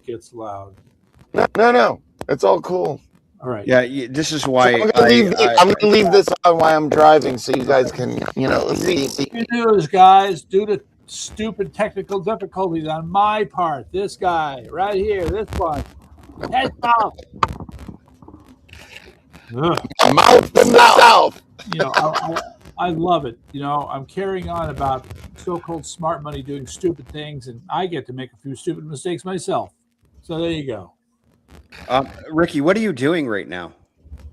gets loud. No. It's all cool. All right. Yeah, this is So why I'm gonna leave this on while I'm driving, so you guys can, see. Good news, guys. Due to stupid technical difficulties on my part, this guy right here, this one, heads off. Mouth to mouth. I love it. I'm carrying on about so-called smart money doing stupid things, and I get to make a few stupid mistakes myself. So there you go. Ricky, what are you doing right now?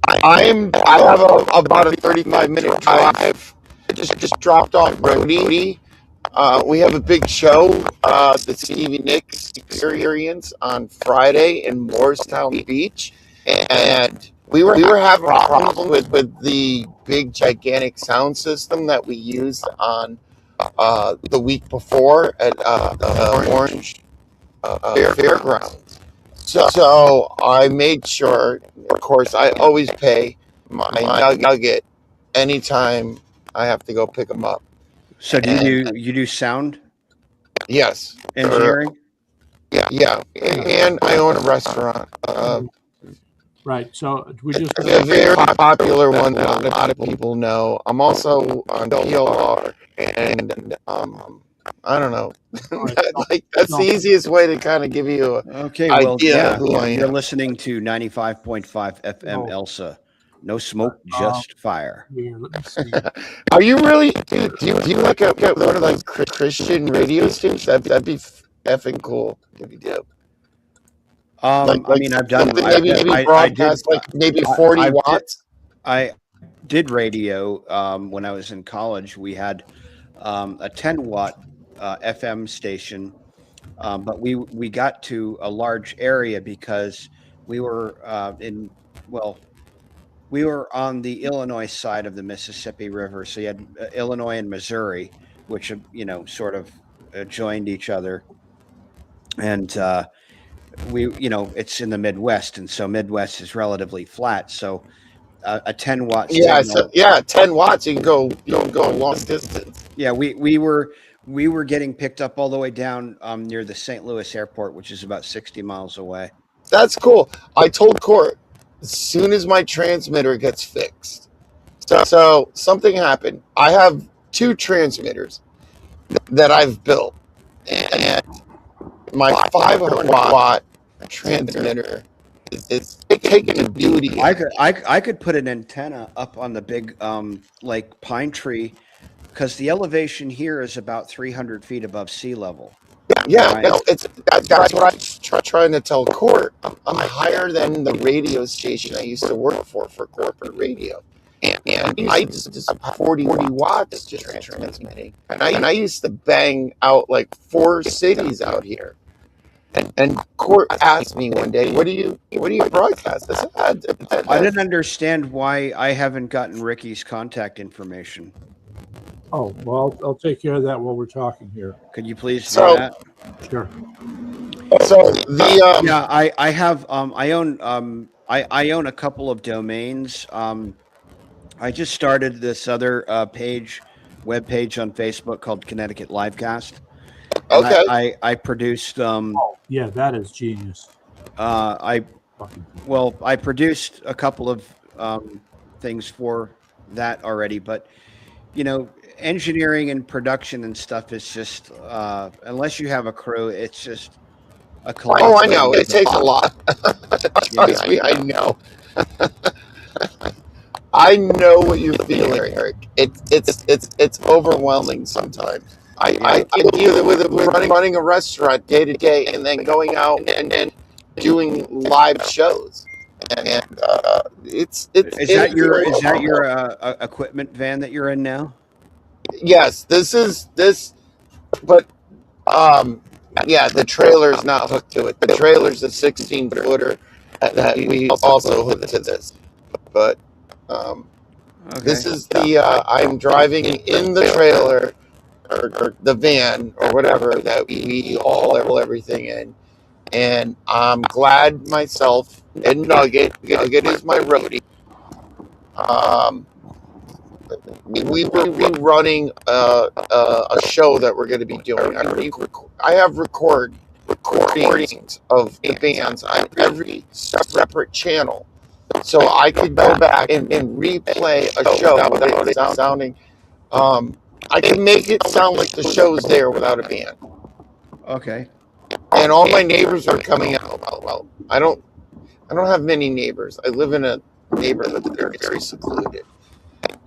I have about a 35-minute drive. I just dropped off Brody. We have a big show, the Stevie Nicks Experience on Friday in Morristown Beach, and we were having problems with the big gigantic sound system that we used on the week before at the Orange Fairgrounds. So I made sure, of course, I always pay my nugget anytime I have to go pick them up. So you do sound Yes. engineering? Yeah. And I own a restaurant. Right. So we just a very popular one that a lot of people know. I'm also on PLR, and I don't know. That's the easiest way to kind of give you idea. You're listening to 95.5 FM Elsa. No smoke, just fire. Here, let me see. Are you really? Do you like one of those Christian radio stations? That'd be effing cool if you do. I mean, I've done maybe broadcast maybe 40 watts. I did radio when I was in college. We had a 10-watt FM station, but we got to a large area because we were we were on the Illinois side of the Mississippi River. So you had Illinois and Missouri, which sort of joined each other, and it's in the Midwest, and so Midwest is relatively flat. So a 10-watt signal. 10 watts. You can go a long distance. Yeah, we were getting picked up all the way down near the St. Louis airport, which is about 60 miles away. That's cool. I told Court as soon as my transmitter gets fixed. So something happened. I have 2 transmitters that I've built, and my 500-watt transmitter is taking a duty. I could put an antenna up on the big pine tree, because the elevation here is about 300 feet above sea level. Yeah, no, that's what I'm trying to tell Court. I'm higher than the radio station I used to work for corporate radio. And I used to 40 watts just transmitting. And I used to bang out like 4 cities out here. And Court asked me one day, what do you broadcast? I didn't understand why I haven't gotten Ricky's contact information. Oh, well, I'll take care of that while we're talking here. Could you please do that? Sure. So the I have I own a couple of domains. I just started this other web page on Facebook called Connecticut Livecast. Okay. I produced yeah, that is genius. I produced a couple of things for that already, but engineering and production and stuff is just unless you have a crew, it's just a collective. Oh, I know. It takes a lot. Trust me, I know. I know what you're feeling, Eric. It's overwhelming sometimes. I deal with running a restaurant day to day, and then going out and doing live shows. And it's is that your equipment van that you're in now? Yes, but the trailer's not hooked to it. The trailer's a 16-footer that we also hooked to this. But this is I'm driving in the trailer or the van or whatever that we all level everything in. And I'm glad myself and Nugget is my roadie. We were running a show that we're going to be doing. I have recorded recordings of the bands on every separate channel, so I could go back and replay a show without it sounding. I can make it sound like the show's there without a band. Okay. And all my neighbors are coming out. Well, I don't have many neighbors. I live in a neighborhood that's very secluded.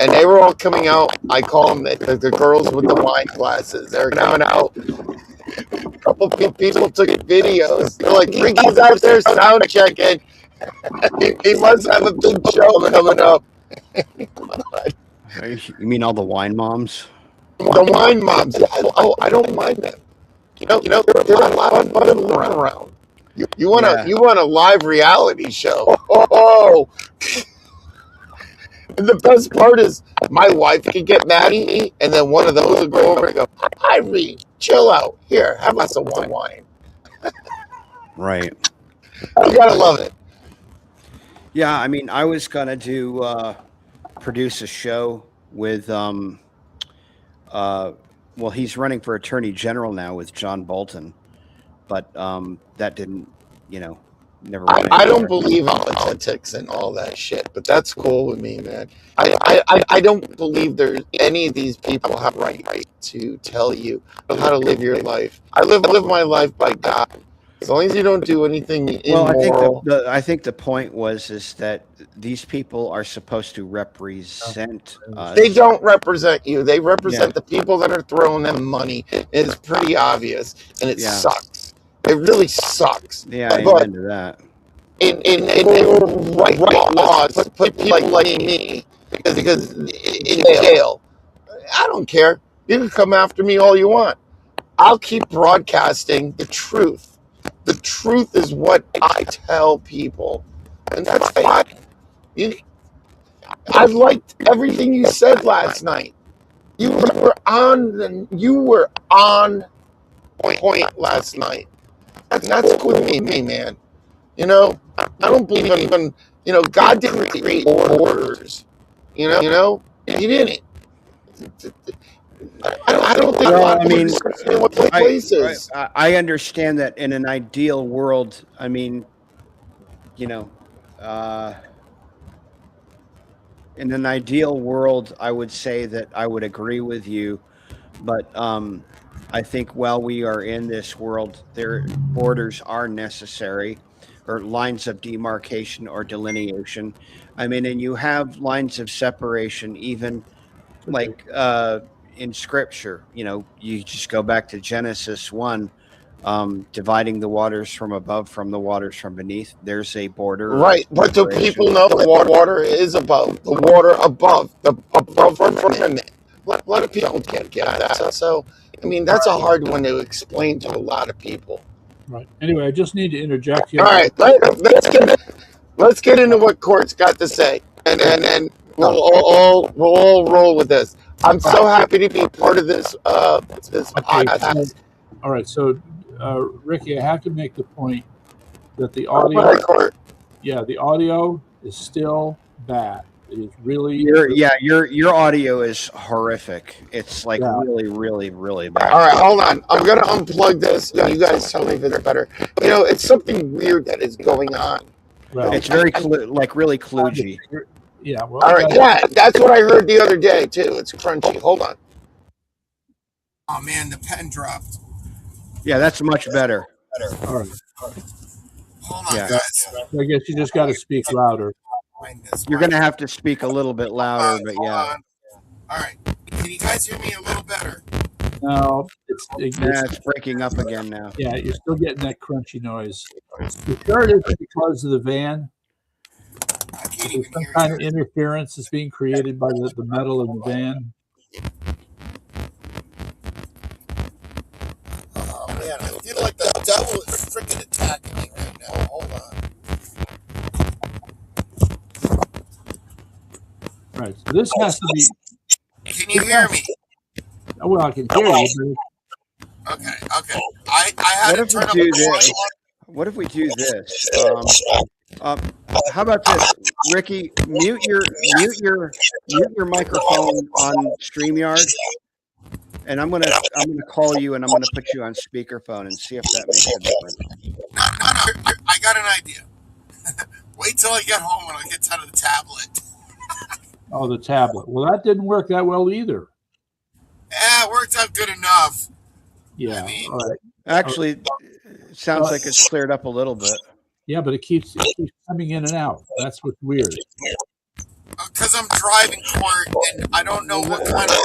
And they were all coming out. I call them the girls with the wine glasses. They're coming out. A couple people took videos. They're like, Ricky's out there sound checking. He must have a big show coming up. You mean all the wine moms? The wine moms. Oh, I don't mind them. You know, they're a lot of fun around. You want a live reality show? Oh. And the best part is my wife could get mad at me, and then one of those would go over and go, Irene, chill out. Here, have a glass of wine. Right. You gotta love it. Yeah, I mean, I was gonna produce a show with well, he's running for attorney general now with John Bolton, but that didn't, never went I don't anywhere. believe in politics and all that shit, but that's cool with me, man. I don't believe there's any of these people have right to tell you how to live your life. I live my life by God. As long as you don't do anything immoral. Well, I think the point is that these people are supposed to represent us. They don't represent you. They represent the people that are throwing them money. It's pretty obvious, and it sucks. It really sucks. Yeah, amen to that. And they will write laws to put people like me because in jail. I don't care. You can come after me all you want. I'll keep broadcasting the truth. The truth is what I tell people, and that's fine. I liked everything you said last night. You were on point last night. That's cool with me, man. I don't believe in God didn't create borders. He didn't. I don't think. Well, I mean, what places. I understand that in an ideal world. I mean, in an ideal world, I would say that I would agree with you, but I think while we are in this world, their borders are necessary, or lines of demarcation or delineation. I mean, and you have lines of separation, even like in Scripture. You just go back to Genesis 1. Dividing the waters from above from the waters from beneath. There's a border. Right, but do people know the water is above? The water above. The above firmament. A lot of people can't get that. So, I mean, that's a hard one to explain to a lot of people. Right. Anyway, I just need to interject here. All right, let's get into what Court's got to say, and then we'll all roll with this. I'm so happy to be part of this podcast. All right, so Ricky, I have to make the point that the audio, the audio is still bad. It is really your audio is horrific. It's like really, really, really bad. All right, hold on. I'm gonna unplug this. You guys tell me if it's better. It's something weird that is going on. Well, it's very really kludgy. Yeah. Well, all right. Yeah, that's what I heard the other day too. It's crunchy. Hold on. Oh man, the pen dropped. Yeah, that's much better. All right. Hold on, guys. I guess you just got to speak louder. You're going to have to speak a little bit louder, but yeah. All right. Can you guys hear me a little better? No, it's breaking up again now. Yeah, you're still getting that crunchy noise. You sure it is because of the van? There's some kind of interference is being created by the metal in the van. Oh man, I feel like the devil is freaking attacking me right now. Hold on. Right, so this has to be. Can you hear me? Well, I can hear you. Okay. I had to turn up the What if we do this? How about this, Ricky? Mute your microphone on StreamYard, and I'm gonna call you, and I'm gonna put you on speakerphone and see if that makes a difference. No. I got an idea. Wait till I get home and I'll get to the tablet. Oh, the tablet. Well, that didn't work that well either. Yeah, it worked out good enough. Yeah. I mean- all right. Actually, it sounds like it's cleared up a little bit. Yeah, but it keeps coming in and out. That's what's weird. Because I'm driving court and I don't know what kind of.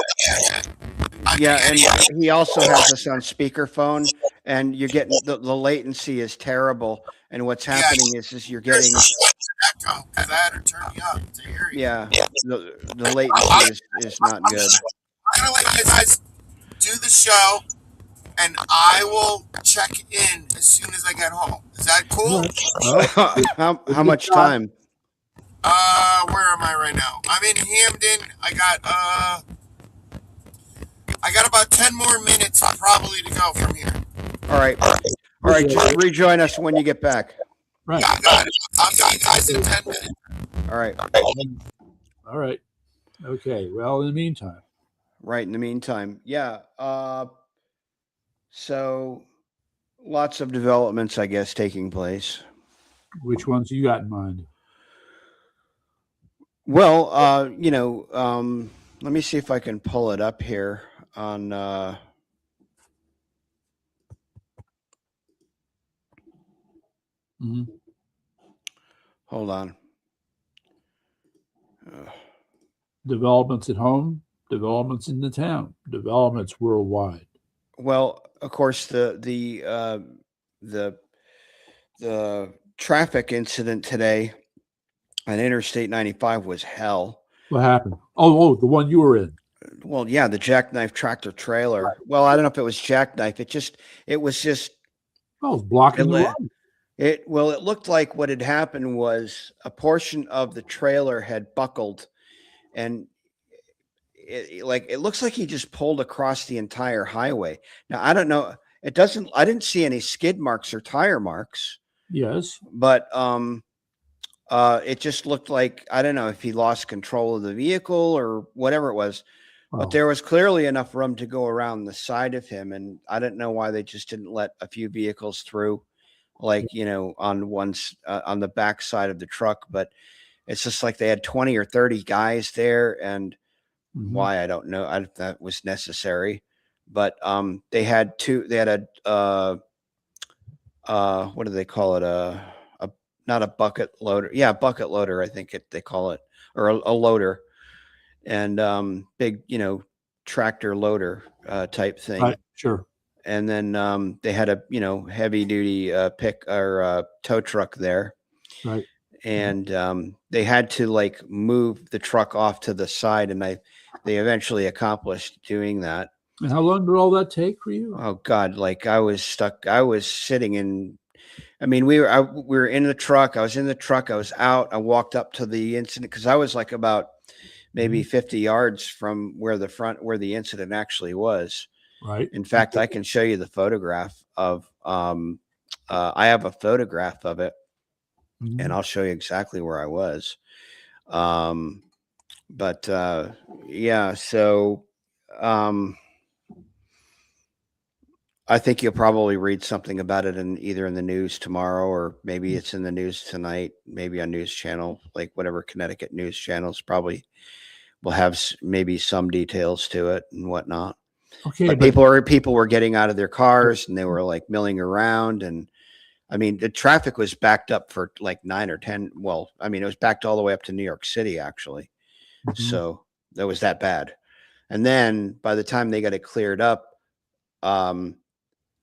Yeah, and he also has us on speakerphone, and you're getting the latency is terrible. And what's happening is you're getting echo because I had to turn me up to hear you. yeah, the latency is not good. I'm gonna let you guys do the show, and I will check in as soon as I get home. Is that cool? How much time? Where am I right now? I'm in Hamden. I got about 10 more minutes probably to go from here. All right. Just rejoin us when you get back. Right. Yeah, I got it. I'll see you guys in 10 minutes. All right. All right. Okay. Well, in the meantime. Right. In the meantime, yeah. So lots of developments, I guess, taking place. Which ones you got in mind? Well, let me see if I can pull it up here on. Mm-hmm. Hold on. Developments at home, developments in the town, developments worldwide. Well, of course, the traffic incident today on Interstate 95 was hell. What happened? Oh, the one you were in. Well, yeah, the jackknife tractor trailer. Well, I don't know if it was jackknife. It was just. Oh, it's blocking the road. It looked like what had happened was a portion of the trailer had buckled, and it looks like he just pulled across the entire highway. Now, I don't know. I didn't see any skid marks or tire marks. Yes. But it just looked like, I don't know if he lost control of the vehicle or whatever it was, but there was clearly enough room to go around the side of him. And I don't know why they just didn't let a few vehicles through, like, on the back side of the truck. But it's just like they had 20 or 30 guys there, and why, I don't know. That was necessary. But they had a what do they call it? Not a bucket loader. Yeah, bucket loader, I think they call it, or a loader, and big, tractor loader type thing. Right, sure. And then they had a, heavy duty pick or tow truck there. Right. And they had to move the truck off to the side, and they eventually accomplished doing that. And how long did all that take for you? Oh God, I was stuck. I was sitting in. I mean, we were in the truck. I was in the truck. I was out. I walked up to the incident because I was about maybe 50 yards from where the incident actually was. Right. In fact, I can show you the photograph of. I have a photograph of it, and I'll show you exactly where I was. But yeah, so. I think you'll probably read something about it either in the news tomorrow, or maybe it's in the news tonight, maybe on News Channel, like whatever Connecticut news channels probably will have maybe some details to it and whatnot. Okay. But people were getting out of their cars, and they were milling around. And I mean, the traffic was backed up for 9 or 10. Well, I mean, it was backed all the way up to New York City, actually. So that was that bad. And then by the time they got it cleared up,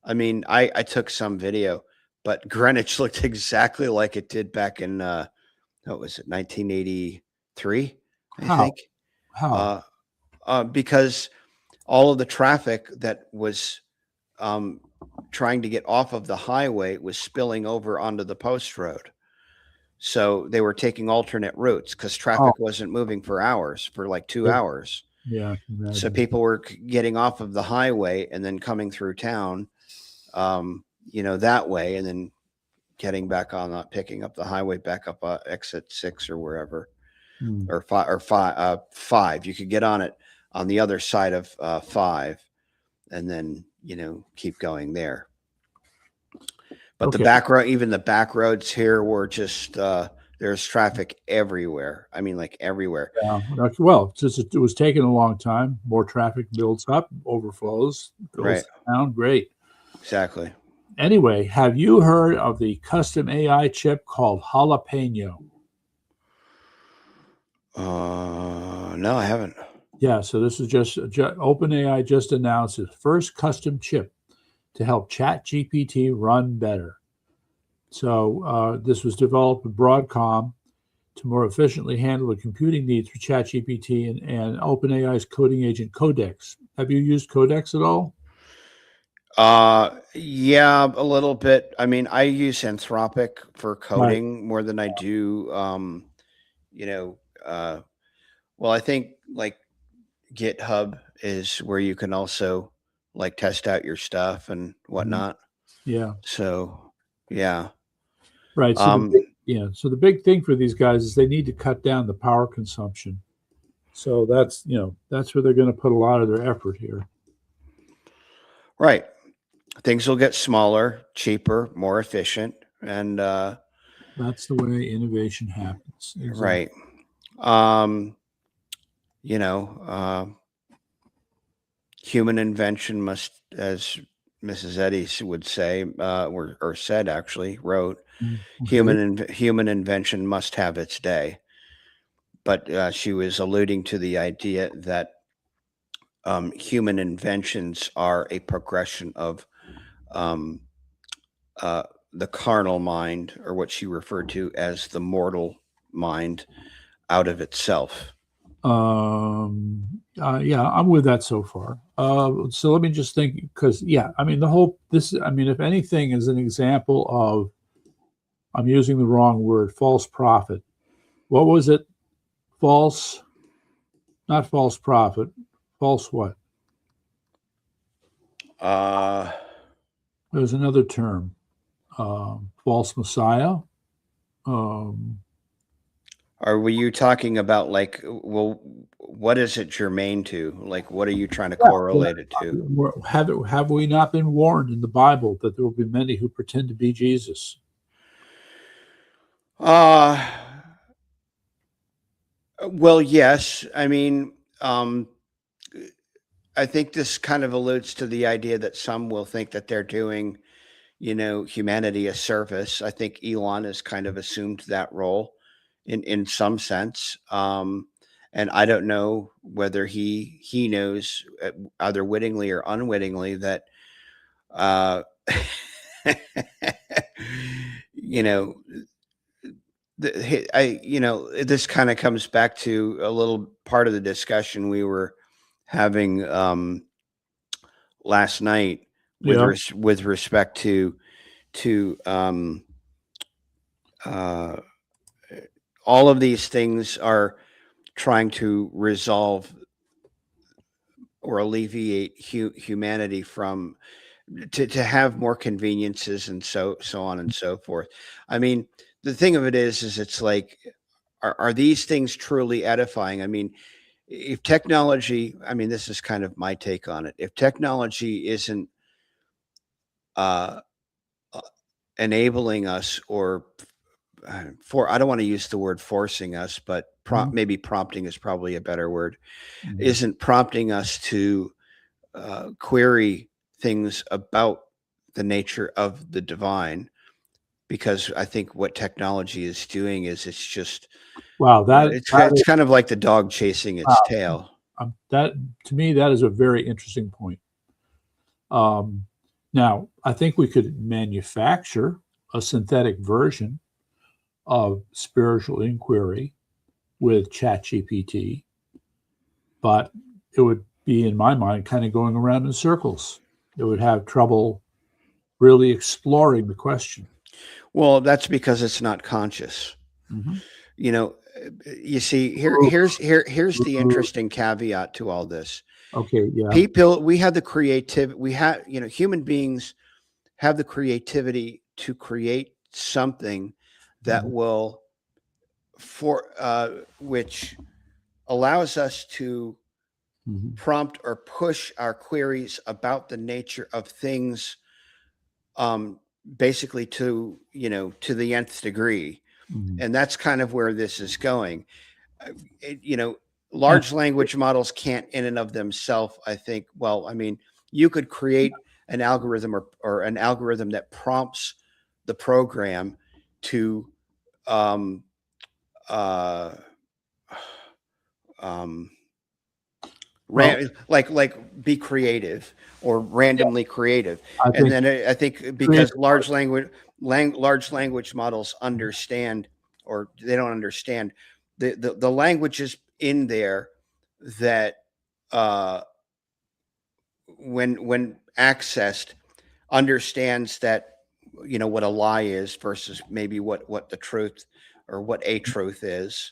I mean, I took some video, but Greenwich looked exactly like it did back in, what was it, 1983, I think. How? Because all of the traffic that was trying to get off of the highway was spilling over onto the post road. So they were taking alternate routes because traffic wasn't moving for hours, for 2 hours. Yeah. So people were getting off of the highway and then coming through town, that way, and then getting back on, picking up the highway back up exit 6 or wherever, or 5. You could get on it on the other side of 5, and then, keep going there. But Okay. even the back roads here were just, there's traffic everywhere. I mean, like everywhere. Well, since it was taking a long time, more traffic builds up, overflows, goes Right. down. Great. Exactly. Anyway, have you heard of the custom AI chip called Jalapeno? No, I haven't. Yeah, so this is just OpenAI just announced its first custom chip to help ChatGPT run better. So this was developed with Broadcom to more efficiently handle the computing needs for ChatGPT and OpenAI's coding agent Codex. Have you used Codex at all? Yeah, a little bit. I mean, I use Anthropic for coding more than I do, well, I think like GitHub is where you can also like test out your stuff and whatnot. Yeah. So, yeah. Right. So so the big thing for these guys is they need to cut down the power consumption. So that's where they're going to put a lot of their effort here. Right. Things will get smaller, cheaper, more efficient, and that's the way innovation happens. Exactly. Right. Human invention must, as Mrs. Eddy would say, or said actually, wrote, human invention must have its day. But she was alluding to the idea that human inventions are a progression of the carnal mind, or what she referred to as the mortal mind, out of itself. Yeah, I'm with that so far. So let me just think, because I mean if anything is an example of, I'm using the wrong word, false prophet. What was it? Not false prophet. False what? There's another term. False messiah. Were you talking about like, well, what is it germane to? Like, what are you trying to correlate it to? Have we not been warned in the Bible that there will be many who pretend to be Jesus? Well, yes. I mean, I think this kind of alludes to the idea that some will think that they're doing, humanity a service. I think Elon has kind of assumed that role in some sense. And I don't know whether he knows, either wittingly or unwittingly, that, this kind of comes back to a little part of the discussion we were having last night with respect to all of these things are trying to resolve or alleviate humanity from to have more conveniences and so on and so forth. I mean, the thing of it is it's like, are these things truly edifying? I mean, if technology, I mean, this is kind of my take on it. If technology isn't enabling us, or I don't want to use the word forcing us, but maybe prompting is probably a better word, isn't prompting us to query things about the nature of the divine, because I think what technology is doing is it's just, it's kind of like the dog chasing its tail. That, to me, that is a very interesting point. Now, I think we could manufacture a synthetic version of spiritual inquiry with ChatGPT, but it would be, in my mind, kind of going around in circles. It would have trouble really exploring the question. Well, that's because it's not conscious. Mm-hmm. You see, here's the interesting caveat to all this. Okay, yeah. People, we have the creativity. We have, human beings have the creativity to create something that will, which allows us to Mhm. prompt or push our queries about the nature of things, basically to the nth degree. Mhm. And that's kind of where this is going. You know, Yeah. large language models can't in and of themselves, I think. Well, I mean, you could create an algorithm or an algorithm that prompts the program to um, uh, um, Well, like be creative or randomly creative. I And think then I think because creative, large language models understand, or they don't understand the languages in there that uh, when accessed understands that what a lie is versus maybe what the truth or what a truth is.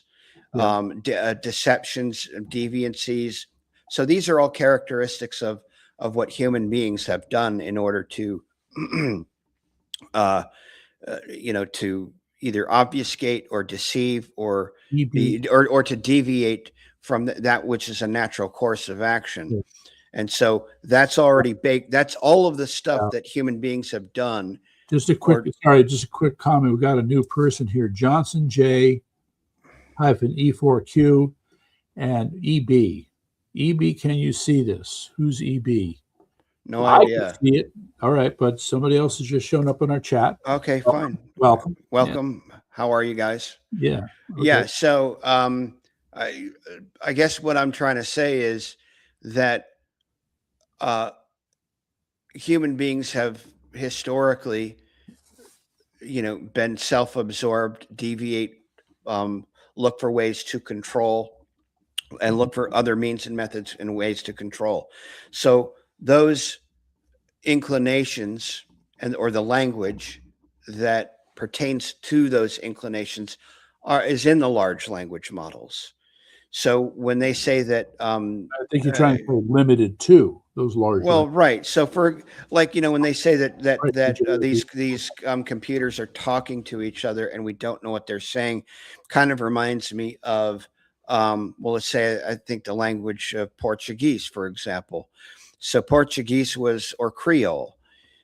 yeah. Deceptions, deviancies. So these are all characteristics of what human beings have done in order to uh, to either obfuscate or deceive or EB. or to deviate from that which is a natural course of action. Yeah. And so that's already baked. That's all of the stuff Yeah. that human beings have done. Just a quick comment. We got a new person here, Johnson J -E4Q and EB. EB, can you see this? Who's EB? No I can idea. see it. All right, but somebody else has just shown up in our chat. Okay, fine. Welcome. Welcome. How are you guys? Yeah. Okay. Yeah. So I guess what I'm trying to say is that human beings have historically, been self-absorbed, deviate, look for ways to control, and look for other means and methods and ways to control. So those inclinations or the language that pertains to those inclinations is in the large language models. So when they say that, I think you're trying to say limited to those large. well, right. So for when they say that Right. these computers are talking to each other and we don't know what they're saying, kind of reminds me of well, let's say I think the language of Portuguese, for example. So Portuguese or Creole.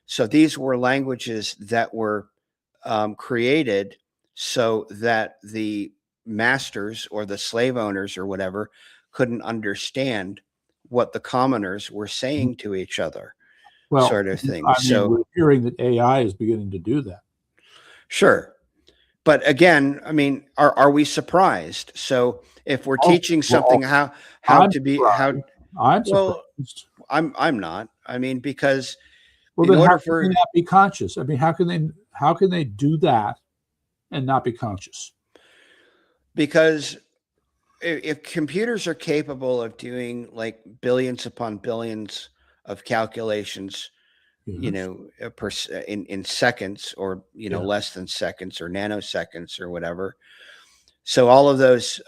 So these were languages that were created so that the masters or the slave owners or whatever couldn't understand what the commoners were saying to each other, Well, sort of thing. I mean, So we're hearing that AI is beginning to do that. sure. But again, I mean, are we surprised? So if we're Oh, teaching something how I'm to be surprised. I'm well, surprised. I'm not. I mean, because Well, in then order how can they not be conscious? I mean, how can they do that and not be conscious? because if computers are capable of doing like billions upon billions of calculations, Yes. in seconds or Yeah. less than seconds or nanoseconds or whatever. So all of those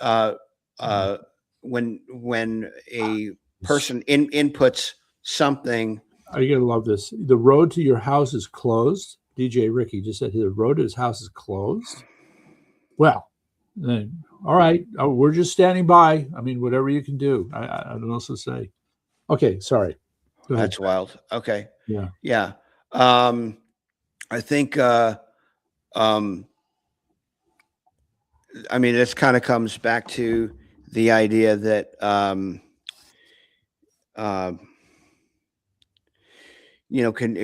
when a person inputs something. You're gonna love this. The road to your house is closed. DJ Ricky just said the road to his house is closed. Well, then, all right. We're just standing by. I mean, whatever you can do. I don't know what to say. Okay, sorry. Go ahead. That's wild. Okay. Yeah. Yeah. I think I mean, this kind of comes back to the idea that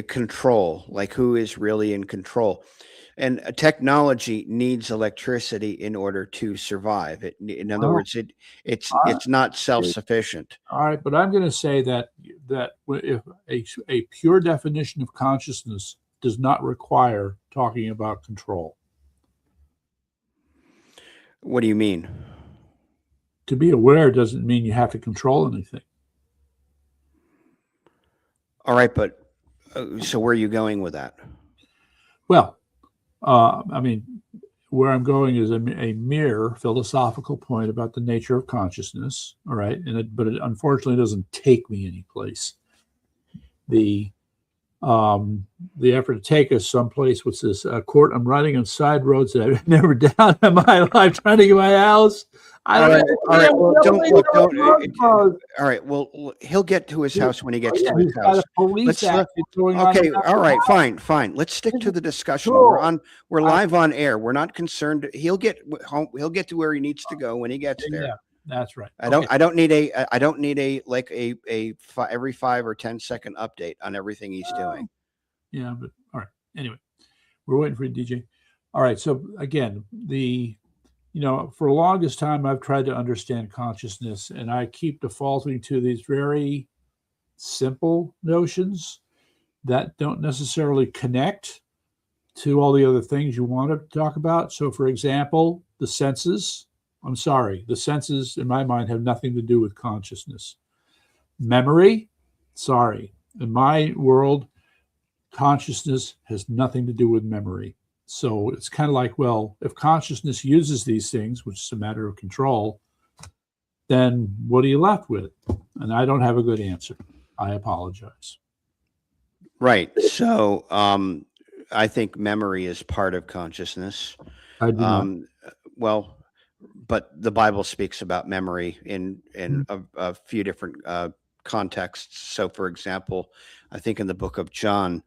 control, like who is really in control. And technology needs electricity in order to survive. In other Well, words, it's not self-sufficient. All right, but I'm going to say that if a pure definition of consciousness does not require talking about control. What do you mean? To be aware doesn't mean you have to control anything. All right, but so where are you going with that? Well, I mean, where I'm going is a mere philosophical point about the nature of consciousness. All right, but it unfortunately doesn't take me anyplace. The the effort to take us someplace with this court. I'm riding on side roads that I've never done in my life, trying to get my house. I All don't right, know. all right. Well, don't. All All right. Well, he'll get to his house when he gets yeah, to his he's got house. a police Let's action going on. Okay. in that All right. house. Fine. Fine. Let's stick to the discussion. Cool. We're live on air. We're not concerned. He'll get home. He'll get to where he needs to go when he gets there. Yeah, that's right. I don't need a like a every 5 or 10 second update on everything he's doing. Yeah, but all right. Anyway, we're waiting for you, DJ. All right. So again, for the longest time, I've tried to understand consciousness, and I keep defaulting to these very simple notions that don't necessarily connect to all the other things you want to talk about. So, for example, the senses. I'm sorry, the senses in my mind have nothing to do with consciousness. Memory, sorry. In my world, consciousness has nothing to do with memory. So it's kind of like, well, if consciousness uses these things, which is a matter of control, then what are you left with? And I don't have a good answer. I apologize. Right. So I think memory is part of consciousness. I do not. Well, but the Bible speaks about memory in a few different contexts. So, for example, I think in the book of John,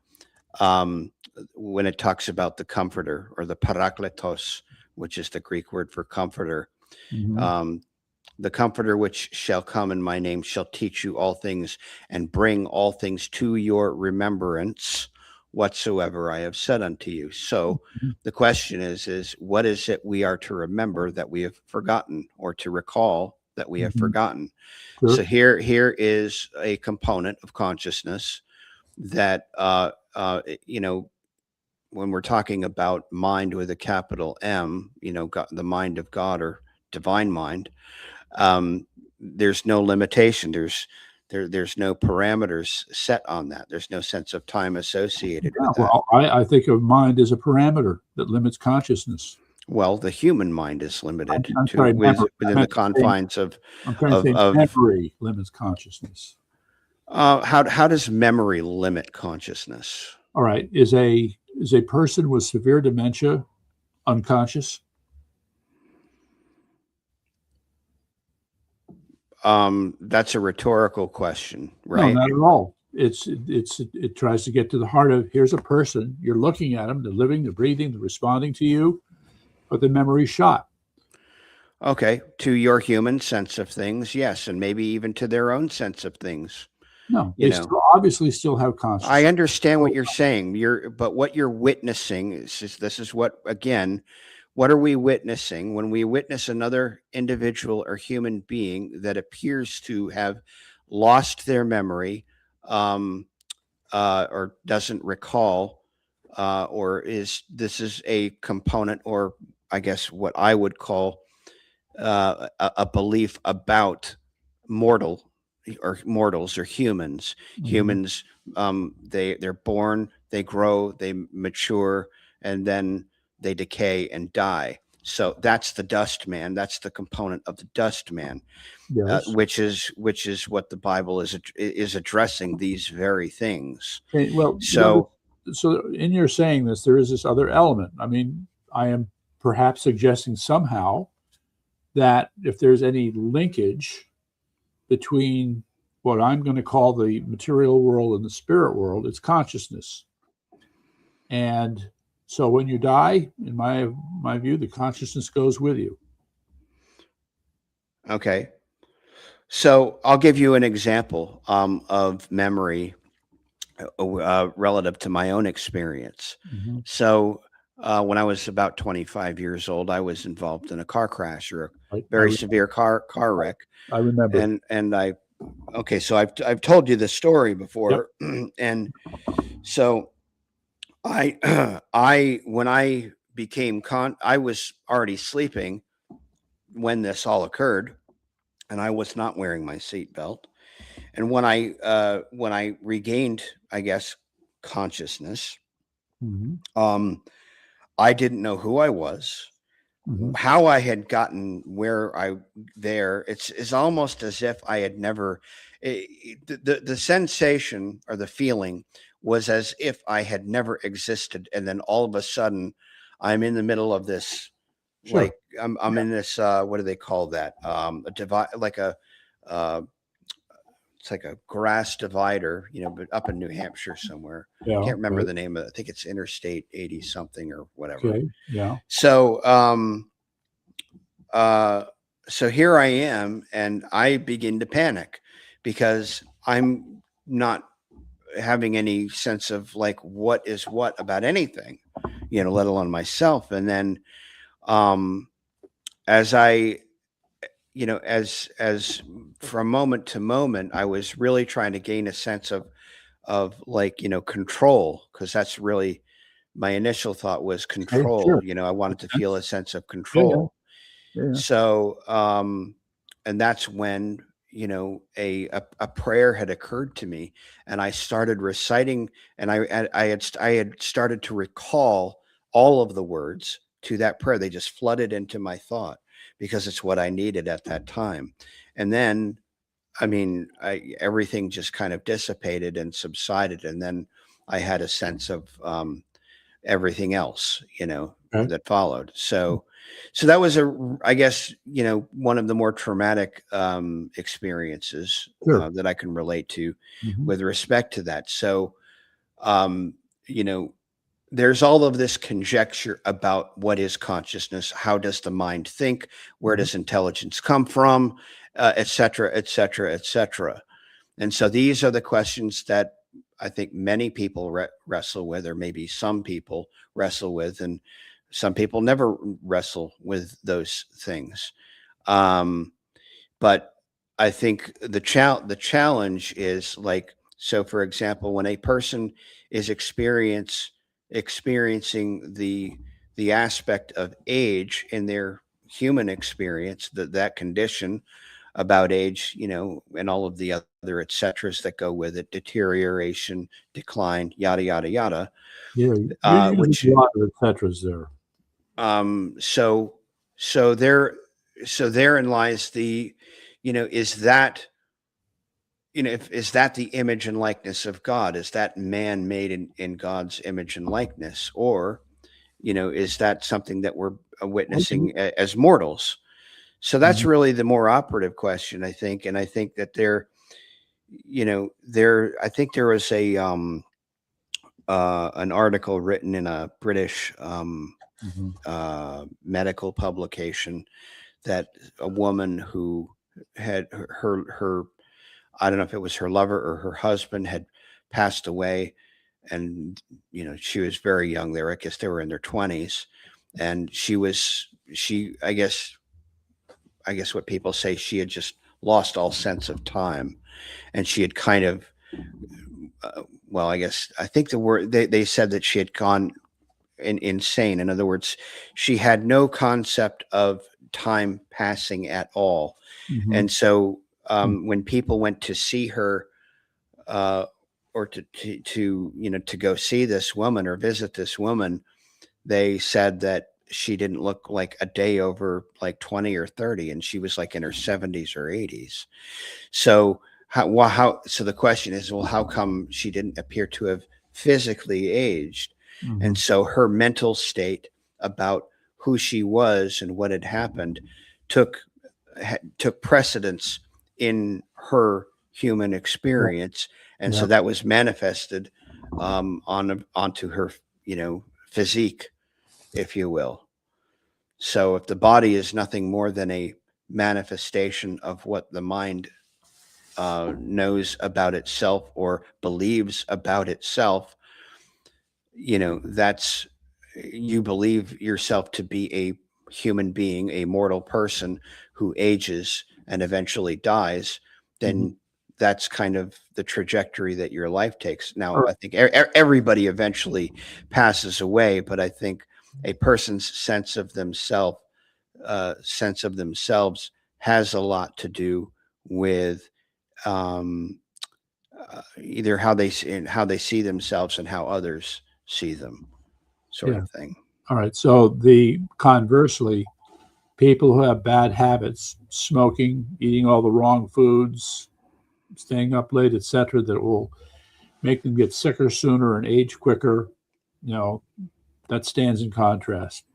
when it talks about the comforter or the parakletos, which is the Greek word for comforter, the comforter which shall come in my name shall teach you all things and bring all things to your remembrance whatsoever I have said unto you. So the question is what is it we are to remember that we have forgotten, or to recall that we have forgotten? Sure. So here is a component of consciousness that, when we're talking about mind with a capital M, God, the mind of God or divine mind, there's no limitation. There's no parameters set on that. There's no sense of time associated with that. Well, I think of mind as a parameter that limits consciousness. Well, the human mind is limited within the confines of. I'm trying to say memory limits consciousness. How does memory limit consciousness? All right, is a person with severe dementia unconscious? That's a rhetorical question, right? No, not at all. It tries to get to the heart of, here's a person, you're looking at them, they're living, they're breathing, they're responding to you, but the memory's shot. Okay, to your human sense of things, yes, and maybe even to their own sense of things. No, they obviously still have consciousness. I understand what you're saying. But what you're witnessing is what, again, what are we witnessing when we witness another individual or human being that appears to have lost their memory, or doesn't recall, or this is a component, or I guess what I would call a belief about mortals or humans. Humans, they're born, they grow, they mature, and then they decay and die. So that's the dust man. That's the component of the dust man, Yes. which is what the Bible is addressing, these very things. Okay, well, so in your saying this, there is this other element. I mean, I am perhaps suggesting somehow that if there's any linkage between what I'm going to call the material world and the spirit world, it's consciousness. And so when you die, in my view, the consciousness goes with you. Okay. So I'll give you an example of memory relative to my own experience. So when I was about 25 years old, I was involved in a car crash, or a very severe car wreck. I remember. So I've told you this story before. Yep. And so when I became I was already sleeping when this all occurred, and I was not wearing my seatbelt. And when I regained, I guess, consciousness, I didn't know who I was, how I had gotten there. It's almost as if I had never, the sensation or the feeling was as if I had never existed. And then all of a sudden I'm in the middle of this, Sure. like I'm in this, what do they call that? A divide, like uh, it's like a grass divider, but up in New Hampshire somewhere. Yeah. Can't remember Right. the name of it. I think it's Interstate 80 something or whatever. Okay. Yeah. So, so here I am, and I begin to panic because I'm not having any sense of like what is what about anything, let alone myself. And then, as I, as from moment to moment, I was really trying to gain a sense of like, control, because that's really my initial thought was Okay. control. Sure. I wanted to Makes feel a sense. sense of Yeah. control. Yeah. Yeah. So, and that's when, a prayer had occurred to me, and I started reciting, and I had started to recall all of the words to that prayer. They just flooded into my thought because it's what I needed at that time. And then, I mean, everything just kind of dissipated and subsided. And then I had a sense of, everything else, Okay. that followed. So that was I guess, one of the more traumatic experiences Sure. that I can relate to Mhm. with respect to that. So, um, you know, there's all of this conjecture about what is consciousness, how does the mind think, where Mhm. does intelligence come from, et cetera, et cetera, et cetera. And so these are the questions that I think many people wrestle with, or maybe some people wrestle with, and some people never wrestle with those things. Um, but I think the challenge is like, so for example, when a person is experiencing the aspect of age in their human experience, that condition about age, and all of the other et ceteras that go with it, deterioration, decline, yada yada yada. Yeah. You're using Which a lot of et ceteras there. so so there so therein lies the, is that, is that the image and likeness of God? Is that man made in God's image and likeness? Or, is that something that we're Okay. witnessing as mortals? So that's Mhm. really the more operative question, I think. And I think that I think there was an article written in a British Mhm. medical publication that a woman who had her I don't know if it was her lover or her husband had passed away, and she was very young there. I guess they were in their 20s, and she I guess what people say, she had just lost all sense of time, and she had kind of well, I think the word they said that she had gone insane. In other words, she had no concept of time passing at all. Mhm. And so, Mm. when people went to see her, uh, or to go see this woman or visit this woman, they said that she didn't look like a day over like 20 or 30, and she was like in her 70s or 80s. So so the question is, well, how come she didn't appear to have physically aged? And Mhm. so her mental state about who she was and what had happened took took precedence in her human Yeah. experience, and so Yeah. that was manifested onto her, physique, if you will. So if the body is nothing more than a manifestation of what the mind knows about itself or believes about itself, that's, you believe yourself to be a human being, a mortal person who ages and eventually dies, Mhm. then that's kind of the trajectory that your life takes. Now, All I think everybody eventually passes away, but I think a person's sense of themselves has a lot to do with, um, either how they see themselves and how others see them, sort Yeah. of thing. All right. So the conversely, people who have bad habits, smoking, eating all the wrong foods, staying up late, etc., that will make them get sicker sooner and age quicker, that stands in contrast.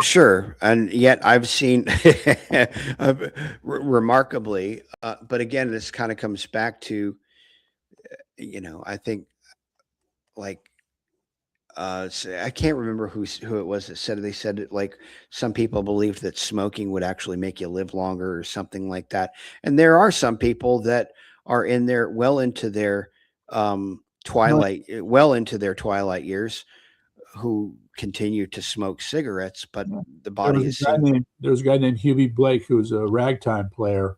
Sure. And yet I've seen remarkably, but again, this kind of comes back to, I think like, I can't remember who it was that said it. They said it like some people believed that smoking would actually make you live longer or something like that. And there are some people that are in their well into their twilight years who continue to smoke cigarettes, but the body is. There was a guy named Hubie Blake who was a ragtime player,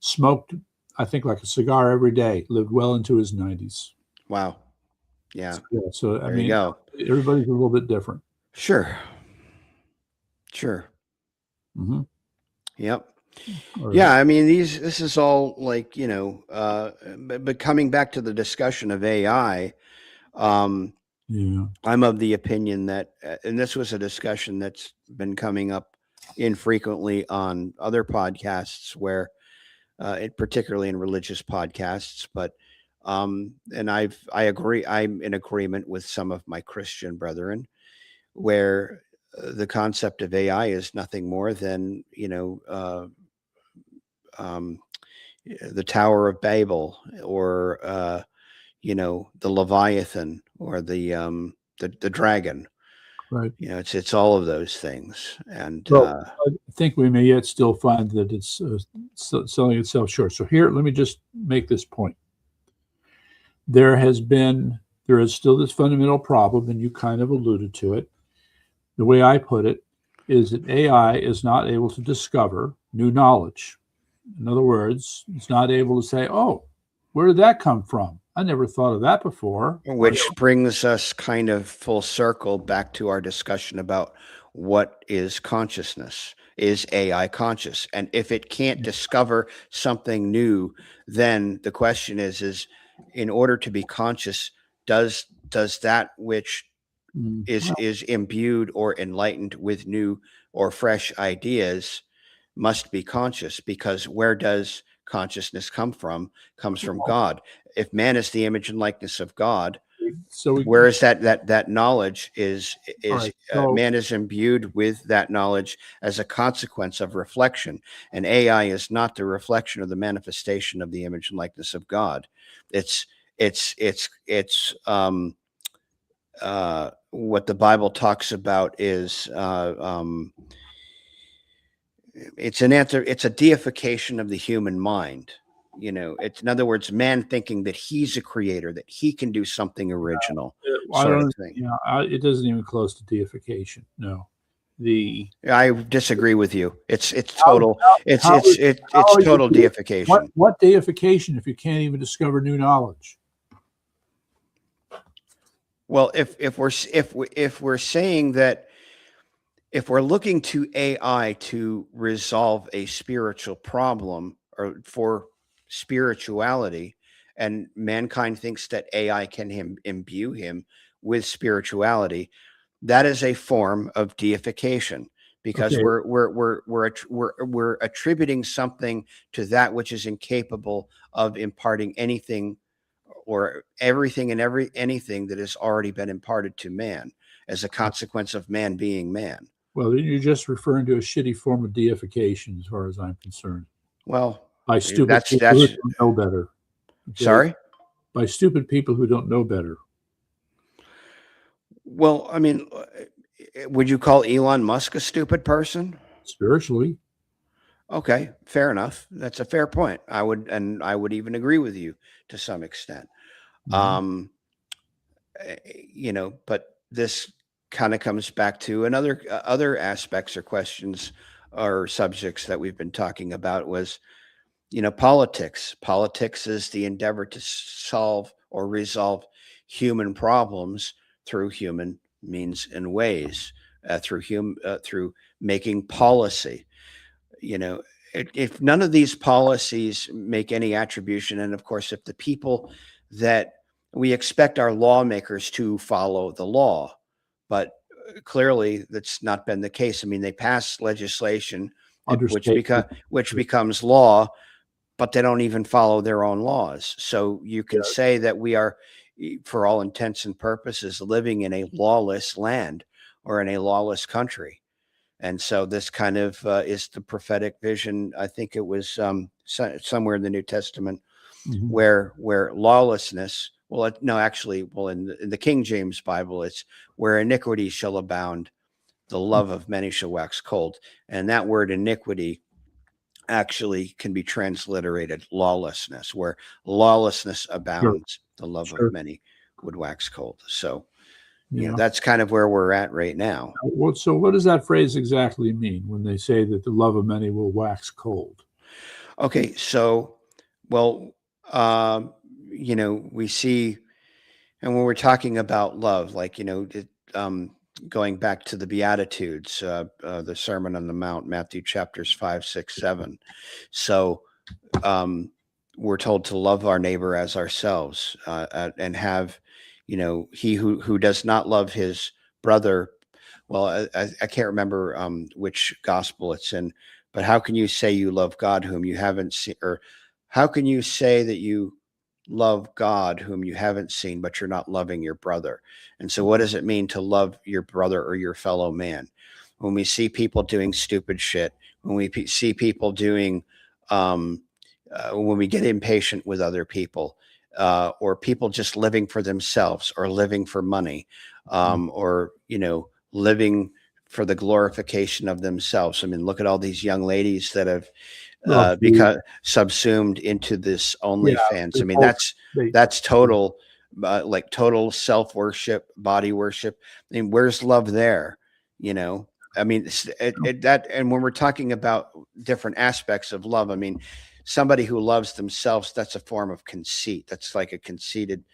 smoked, I think, like a cigar every day, lived well into his 90s. Wow. Yeah. So there you go. Everybody's a little bit different. Sure. Mm-hmm. Yep. Right. Yeah. I mean, this is all like, but coming back to the discussion of AI, yeah, I'm of the opinion that, and this was a discussion that's been coming up infrequently on other podcasts where, particularly in religious podcasts, but and I agree. I'm in agreement with some of my Christian brethren, where the concept of AI is nothing more than the Tower of Babel, or the Leviathan, or the dragon. right. It's all of those things, and I think we may yet still find that it's selling itself short. So here, let me just make this point. There is still this fundamental problem, and you kind of alluded to it. The way I put it is that AI is not able to discover new knowledge. In other words, it's not able to say, oh, where did that come from? I never thought of that before. Which brings us kind of full circle back to our discussion about what is consciousness. Is AI conscious? And if it can't discover something new, then the question is in order to be conscious, does that which is imbued or enlightened with new or fresh ideas must be conscious? Because where does consciousness come from? Comes from God. If man is the image and likeness of God, so where is that knowledge is right, man is imbued with that knowledge as a consequence of reflection, and AI is not the reflection or the manifestation of the image and likeness of God. It's what the Bible talks about is it's a deification of the human mind. It's, in other words, man thinking that he's a creator, that he can do something original, sort of thing. It doesn't even close to deification. No, I disagree with you. It's total. It's total deification. What deification if you can't even discover new knowledge? Well, if we're saying that, if we're looking to AI to resolve a spiritual problem or for spirituality, and mankind thinks that AI can imbue him with spirituality, that is a form of deification, because we're attributing something to that which is incapable of imparting anything or everything and anything that has already been imparted to man as a consequence of man being man. Well, you're just referring to a shitty form of deification, as far as I'm concerned. Well, by stupid people who don't know better. Okay? Sorry? By stupid people who don't know better. Well, I mean, would you call Elon Musk a stupid person? Spiritually. Okay, fair enough. That's a fair point. I would even agree with you to some extent. Mm-hmm. But this kind of comes back to other aspects or questions or subjects that we've been talking about was, politics. Politics is the endeavor to solve or resolve human problems through human means and ways, through making policy. If none of these policies make any attribution, and of course, if the people that we expect our lawmakers to follow the law, but clearly that's not been the case. I mean, they pass legislation which becomes law, but they don't even follow their own laws. So you can say that we are, for all intents and purposes, living in a lawless land or in a lawless country. And so this kind of is the prophetic vision. I think it was somewhere in the New Testament Mhm. where lawlessness, well, no, actually, well, in the King James Bible, it's where iniquity shall abound, the love of many shall wax cold. And that word iniquity actually can be transliterated lawlessness, where lawlessness abounds, the love Sure. of many would wax cold. So, Yeah. that's kind of where we're at right now. So what does that phrase exactly mean when they say that the love of many will wax cold? Okay, so, well, we see, and when we're talking about love, like, going back to the Beatitudes, the Sermon on the Mount, Matthew chapters 5, 6, 7. So we're told to love our neighbor as ourselves, and have, he who does not love his brother. Well, I can't remember which gospel it's in, but how can you say you love God whom you haven't seen, or how can you say that you love God whom you haven't seen, but you're not loving your brother? And so what does it mean to love your brother or your fellow man? When we see people doing stupid shit, when we see people doing, when we get impatient with other people, or people just living for themselves or living for money, or, living for the glorification of themselves. I mean, look at all these young ladies that have Well, become subsumed into this OnlyFans. I mean, they- that's total, like total self worship, body worship. I mean, where's love there? I mean, and when we're talking about different aspects of love, I mean, somebody who loves themselves, that's a form of conceit. That's like a conceited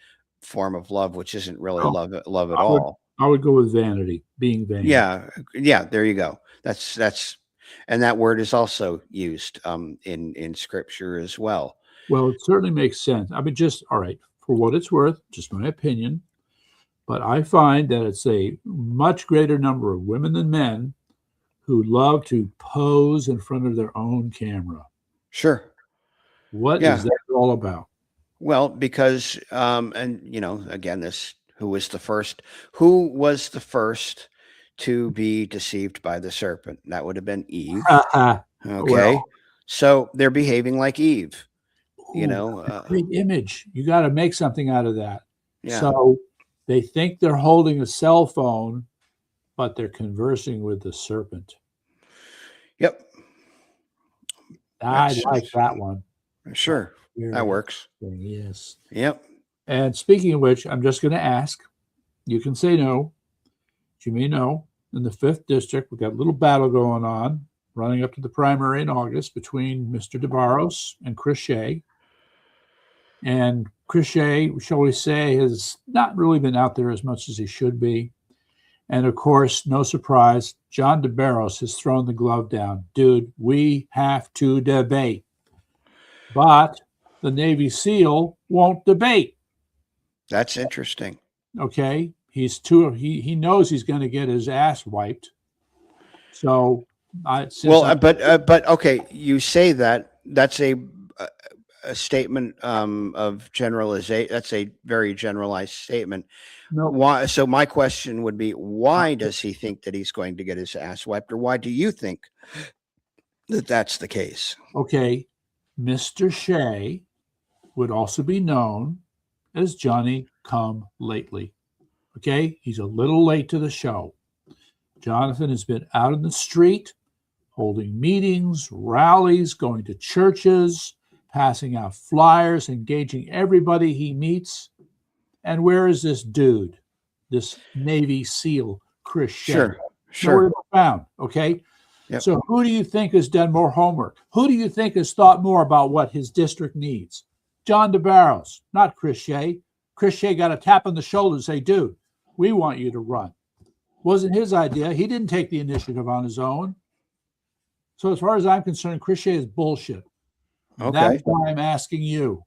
form of love, which isn't really Oh, love at I would- all. I would go with vanity, being vain. Yeah, there you go. That's and that word is also used in scripture as well. Well, it certainly makes sense. I mean, all right, for what it's worth, just my opinion, but I find that it's a much greater number of women than men who love to pose in front of their own camera. Sure. What Yeah. is that all about? Well, because and again, who was the first to be deceived by the serpent? That would have been Eve. Okay. Well, So they're behaving like Eve, great image. You got to make something out of that. yeah. So they think they're holding a cell phone, but they're conversing with the serpent. Yep. I like that one. Sure. That works. Yes. Yep. And speaking of which, I'm just going to ask. You can say no. You may know. In the 5th district, we've got a little battle going on, running up to the primary in August between Mr. DeBarros and Chris Shea. And Chris Shea, shall we say, has not really been out there as much as he should be. And of course, no surprise, John DeBarros has thrown the glove down. Dude, we have to debate. But the Navy SEAL won't debate. That's interesting. Okay. He knows he's going to get his ass wiped. So but okay, you say that's a statement of generalization. That's a very generalized statement. No. Why? So my question would be, why does he think that he's going to get his ass wiped, or why do you think that that's the case? Okay, Mr. Shea would also be known as Johnny Come Lately. Okay, he's a little late to the show. Jonathan has been out in the street, holding meetings, rallies, going to churches, passing out flyers, engaging everybody he meets. And where is this dude, this Navy SEAL, Chris Shea? Sure. Nowhere to be found, okay? Yep. So who do you think has done more homework? Who do you think has thought more about what his district needs? John DeBarros, not Chris Shea. Chris Shea got a tap on the shoulder and say, dude, we want you to run. Wasn't his idea. He didn't take the initiative on his own. So as far as I'm concerned, Chris Shea is bullshit. Okay. That's why I'm asking you,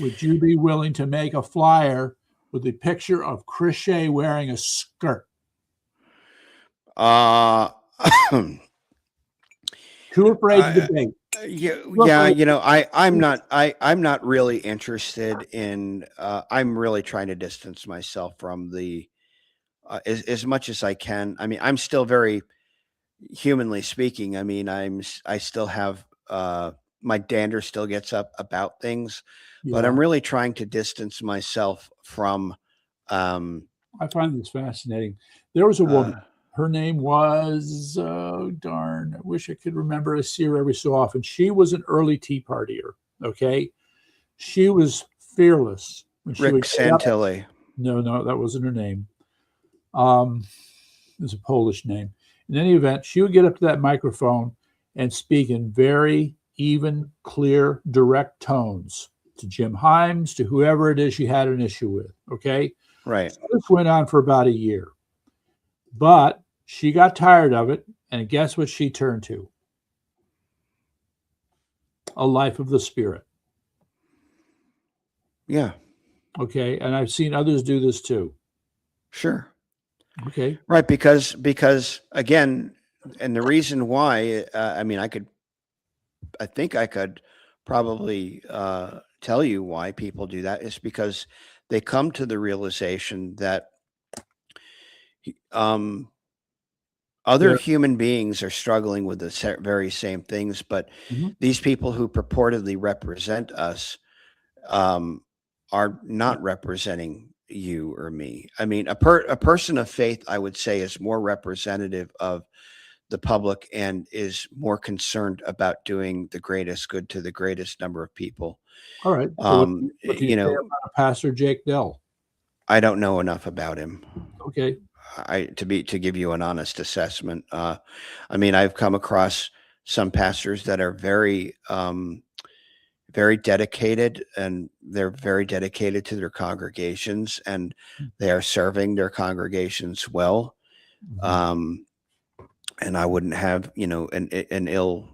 would you be willing to make a flyer with the picture of Chris Shea wearing a skirt? Uh, Too afraid to debate. Yeah, Well, yeah. I'm not really interested in. I'm really trying to distance myself from the as much as I can. I mean, I'm still very humanly speaking. I mean, I still have my dander still gets up about things, but yeah, I'm really trying to distance myself from. Um, I find this fascinating. There was a uh, woman. Her name was, oh, darn, I wish I could remember. I see her every so often. She was an early Tea Partier. Okay. She was fearless when she Rick would get up. Santilli. No, no, that wasn't her name. Um, it was a Polish name. In any event, she would get up to that microphone and speak in very even, clear, direct tones to Jim Himes, to whoever it is she had an issue with. Okay. Right. So this went on for about a year, but she got tired of it. And guess what she turned to? A life of the spirit. Yeah. Okay. And I've seen others do this too. Sure. Okay. Right. Because again, and the reason why, I mean, I think I could probably tell you why people do that is because they come to the realization that um, other There. human beings are struggling with the very same things, but Mhm. these people who purportedly represent us um, are not representing you or me. I mean, a person of faith, I would say, is more representative of the public and is more concerned about doing the greatest good to the greatest number of people. All right. So what do you You say know, about Pastor Jake Dell? I don't know enough about him. Okay. To give you an honest assessment. I mean, I've come across some pastors that are very dedicated, and they're very dedicated to their congregations, and they are serving their congregations well. Mhm. Um, and I wouldn't have an ill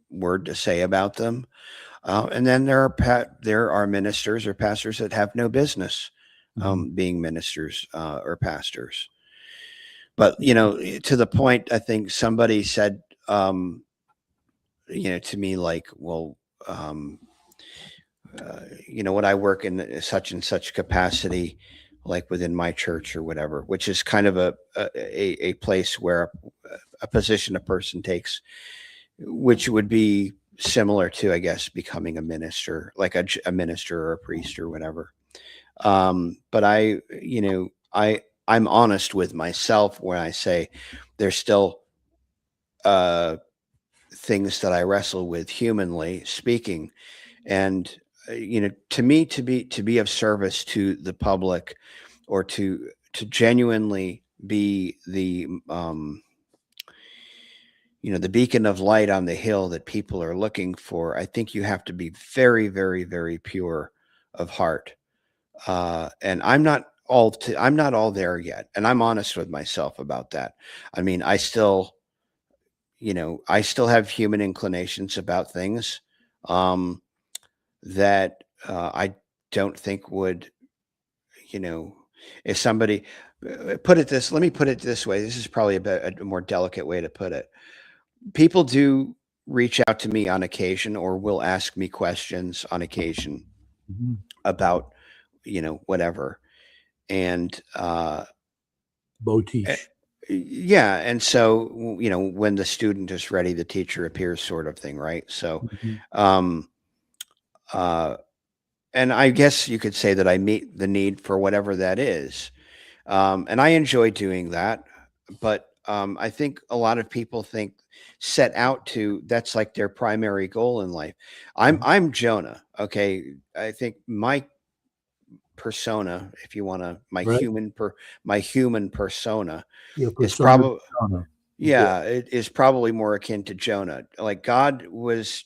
word to say about them. And then there are ministers or pastors that have no business Mhm. being ministers or pastors. But to the point, I think somebody said, to me, like, well, um, when I work in such and such capacity, like within my church or whatever, which is kind of a place where a position a person takes, which would be similar to, I guess, becoming a minister, like a minister or a priest or whatever. But I'm honest with myself when I say there's still uh, things that I wrestle with humanly speaking, and to me, to be of service to the public, or to genuinely be the beacon of light on the hill that people are looking for. I think you have to be very, very, very pure of heart. And I'm not all there yet. And I'm honest with myself about that. I mean, I still have human inclinations about things um, that I don't think would, you know, if somebody let me put it this way. This is probably a more delicate way to put it. People do reach out to me on occasion, or will ask me questions on occasion Mhm. about, whatever. And eh, Botiche. yeah, and so when the student is ready, the teacher appears, sort of thing, right? So Mhm. um uh and I guess you could say that I meet the need for whatever that is. And I enjoy doing that, but I think a lot of people set out to, that's like their primary goal in life. I'm Jonah. Okay. I think my persona, if you want to, Right? my human persona Your is persona probably, persona. Yeah. yeah, it is probably more akin to Jonah. Like, God was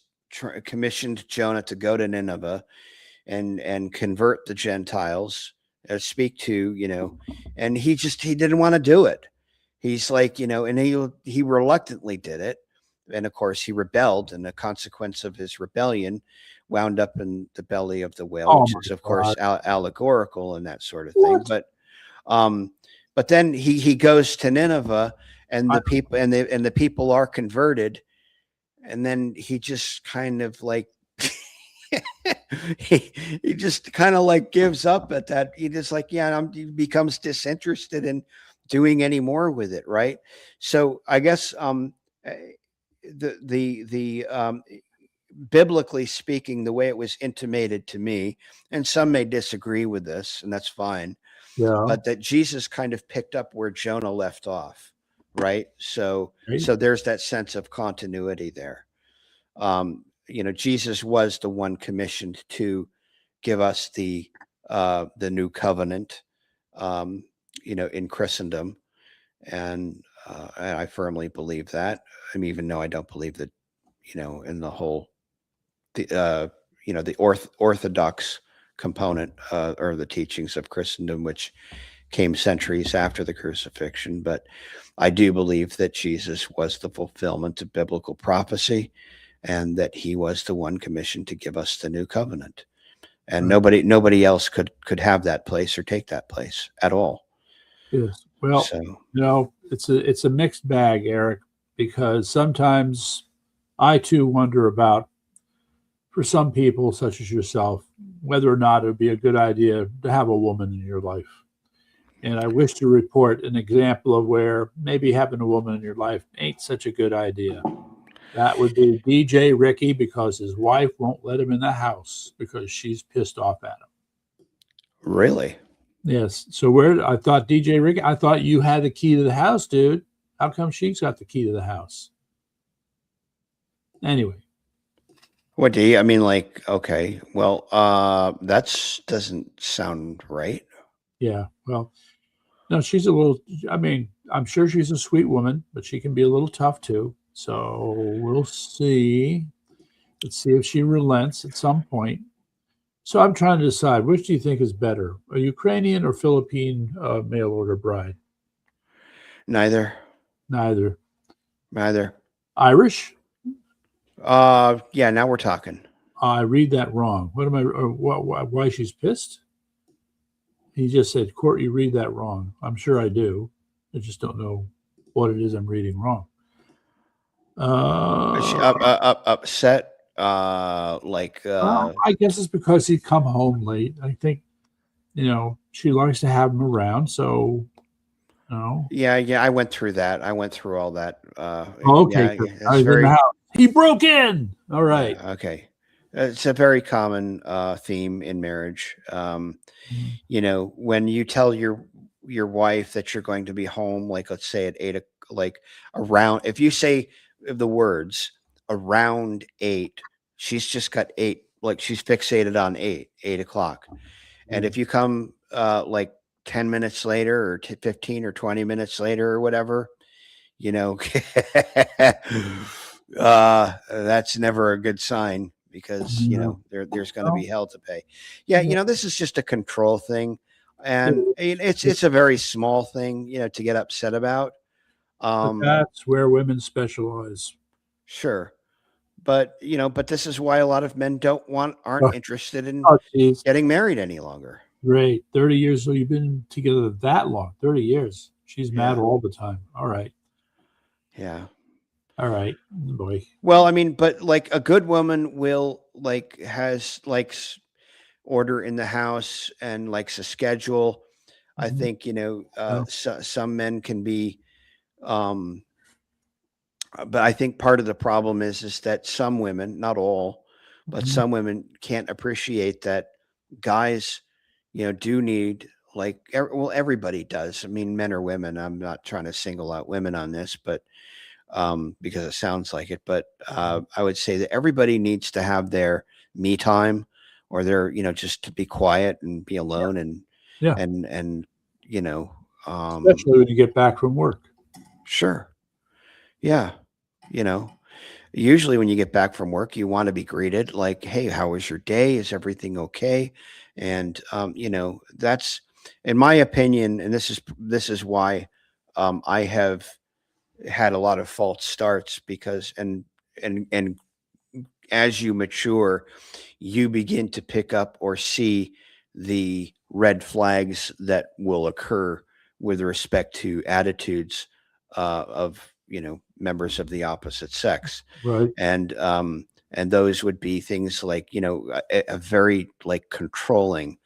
commissioned Jonah to go to Nineveh and convert the Gentiles, speak to, and he didn't want to do it. He's like, and he reluctantly did it. And of course he rebelled, and the consequence of his rebellion wound up in the belly of the whale, Oh which my is of course God. allegorical and that sort of thing. What? Um, but then he goes to Nineveh, and I, the people are converted, and then he just kind of like he just kind of like gives up at that. He just like, yeah, he becomes disinterested in doing any more with it, right? So I guess the biblically speaking, the way it was intimated to me, and some may disagree with this, and that's fine, Yeah. but that Jesus kind of picked up where Jonah left off, right? So Right. so there's that sense of continuity there. Jesus was the one commissioned to give us the new covenant, in Christendom, and I firmly believe that. I mean, even though I don't believe that, in the whole the orthodox component or the teachings of Christendom, which came centuries after the crucifixion, but I do believe that Jesus was the fulfillment of biblical prophecy, and that he was the one commissioned to give us the new covenant, and nobody else could have that place or take that place at all. Yes. Well, So it's a mixed bag, Eric, because sometimes I too wonder about, for some people such as yourself, whether or not it would be a good idea to have a woman in your life. And I wish to report an example of where maybe having a woman in your life ain't such a good idea. That would be DJ Ricky, because his wife won't let him in the house because she's pissed off at him. really, Yes. So I thought DJ Ricky, I thought you had the key to the house, dude. How come she's got the key to the house? Anyway. what do you? I mean, like, okay, well, that doesn't sound right. Yeah. Well, no, she's a little, I mean, I'm sure she's a sweet woman, but she can be a little tough too. So we'll see. Let's see if she relents at some point. So I'm trying to decide, which do you think is better, a Ukrainian or Philippine mail order bride? Neither. Neither. Irish? Yeah. Now we're talking. I read that wrong. What am I? Why she's pissed? He just said, "Court, you read that wrong." I'm sure I do. I just don't know what it is I'm reading wrong. Is she upset? I guess it's because he'd come home late. I think, she likes to have him around. So, Yeah. I went through that. I went through all that. okay. Yeah, I was in the house. He broke in. All right. Yeah, okay. It's a very common theme in marriage. When you tell your wife that you're going to be home, like let's say at 8, like around, if you say the words around 8, she's just got 8, like she's fixated on 8 o'clock. And if you come like 10 minutes later or 15 or 20 minutes later or whatever, that's never a good sign, because there's going to be hell to pay. Yeah, this is just a control thing, and it's a very small thing, to get upset about. But that's where women specialize. Sure, but this is why a lot of men aren't interested in getting married any longer. Great, 30 years. So you've been together that long? 30 years. She's mad all the time. All right. Yeah. All right, boy. Well, I mean, but like a good woman will has order in the house and likes a schedule. I think, some men can be, but I think part of the problem is that some women, not all, but some women can't appreciate that guys, do need, everybody does. I mean, men or women. I'm not trying to single out women on this, but because it sounds like it, but I would say that everybody needs to have their me time, or their, just to be quiet and be alone, and especially when you get back from work. Sure. Yeah. Usually when you get back from work, you want to be greeted like, "Hey, how was your day? Is everything okay?" And that's, in my opinion, and this is why I have had a lot of false starts, because and as you mature, you begin to pick up or see the red flags that will occur with respect to attitudes of members of the opposite sex. Right. And those would be things like, a very like controlling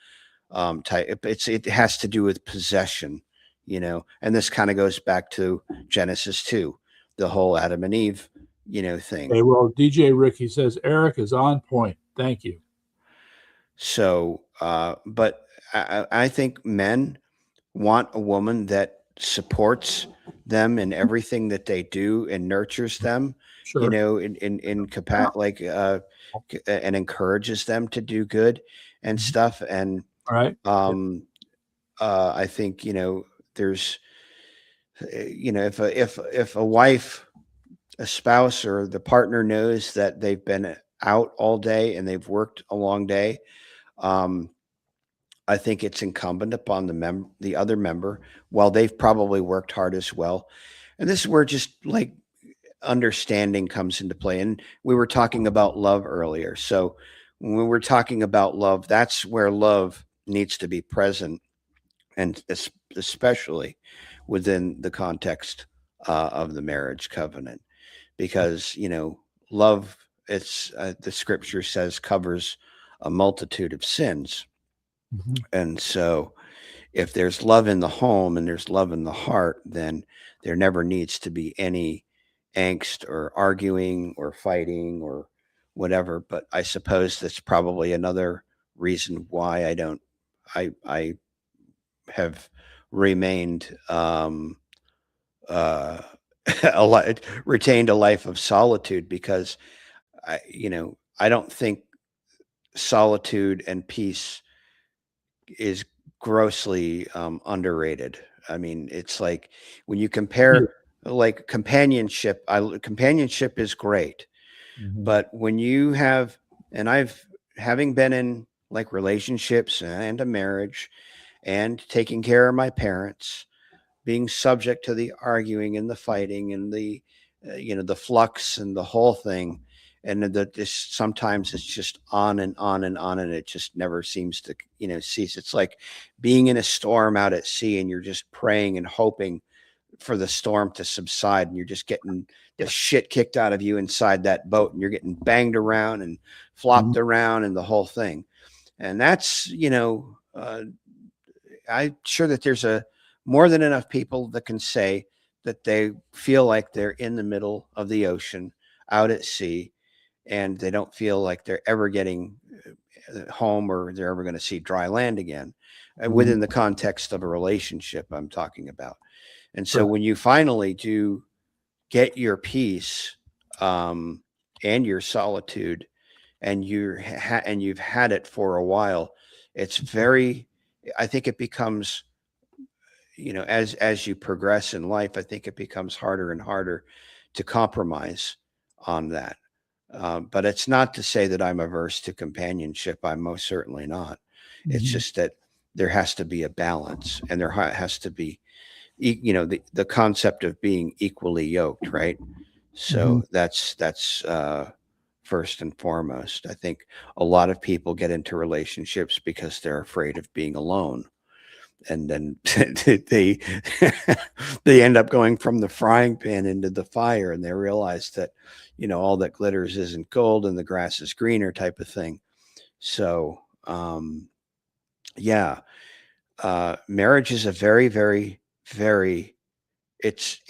type. It has to do with possession, and this kind of goes back to Genesis 2, the whole Adam and Eve, thing. Okay, well, DJ Ricky says Eric is on point. Thank you. So, but I think men want a woman that supports them in everything that they do and nurtures them, Sure. and encourages them to do good and stuff. And All right. I think, there's, if a wife, a spouse, or the partner knows that they've been out all day and they've worked a long day, I think it's incumbent upon the other member, while they've probably worked hard as well. And this is where just like understanding comes into play. And we were talking about love earlier. So when we're talking about love, that's where love needs to be present, and especially within the context of the marriage covenant, because love, it's the scripture says, covers a multitude of sins. Mhm. And so if there's love in the home and there's love in the heart, then there never needs to be any angst or arguing or fighting or whatever. But I suppose that's probably another reason why I have remained retained a life of solitude, because I don't think solitude and peace is grossly underrated. I mean, it's like when you compare like companionship, companionship is great, Mhm. but when you have, and having been in like relationships and a marriage and taking care of my parents, being subject to the arguing and the fighting and the the flux and the whole thing, and this sometimes it's just on and on and on, and it just never seems to cease. It's like being in a storm out at sea, and you're just praying and hoping for the storm to subside, and you're just getting the shit kicked out of you inside that boat, and you're getting banged around and flopped around and the whole thing. And that's I'm sure that there's more than enough people that can say that they feel like they're in the middle of the ocean out at sea, and they don't feel like they're ever getting home, or they're ever going to see dry land again, within the context of a relationship I'm talking about. And so when you finally do get your peace and your solitude, and you've had it for a while, it's I think it becomes, as you progress in life, I think it becomes harder and harder to compromise on that. But it's not to say that I'm averse to companionship. I'm most certainly not. It's just that there has to be a balance, and there has to be, the concept of being equally yoked, right? So that's first and foremost. I think a lot of people get into relationships because they're afraid of being alone, and then they they end up going from the frying pan into the fire, and they realize that all that glitters isn't gold and the grass is greener, type of thing. So marriage is a very, very, very, it's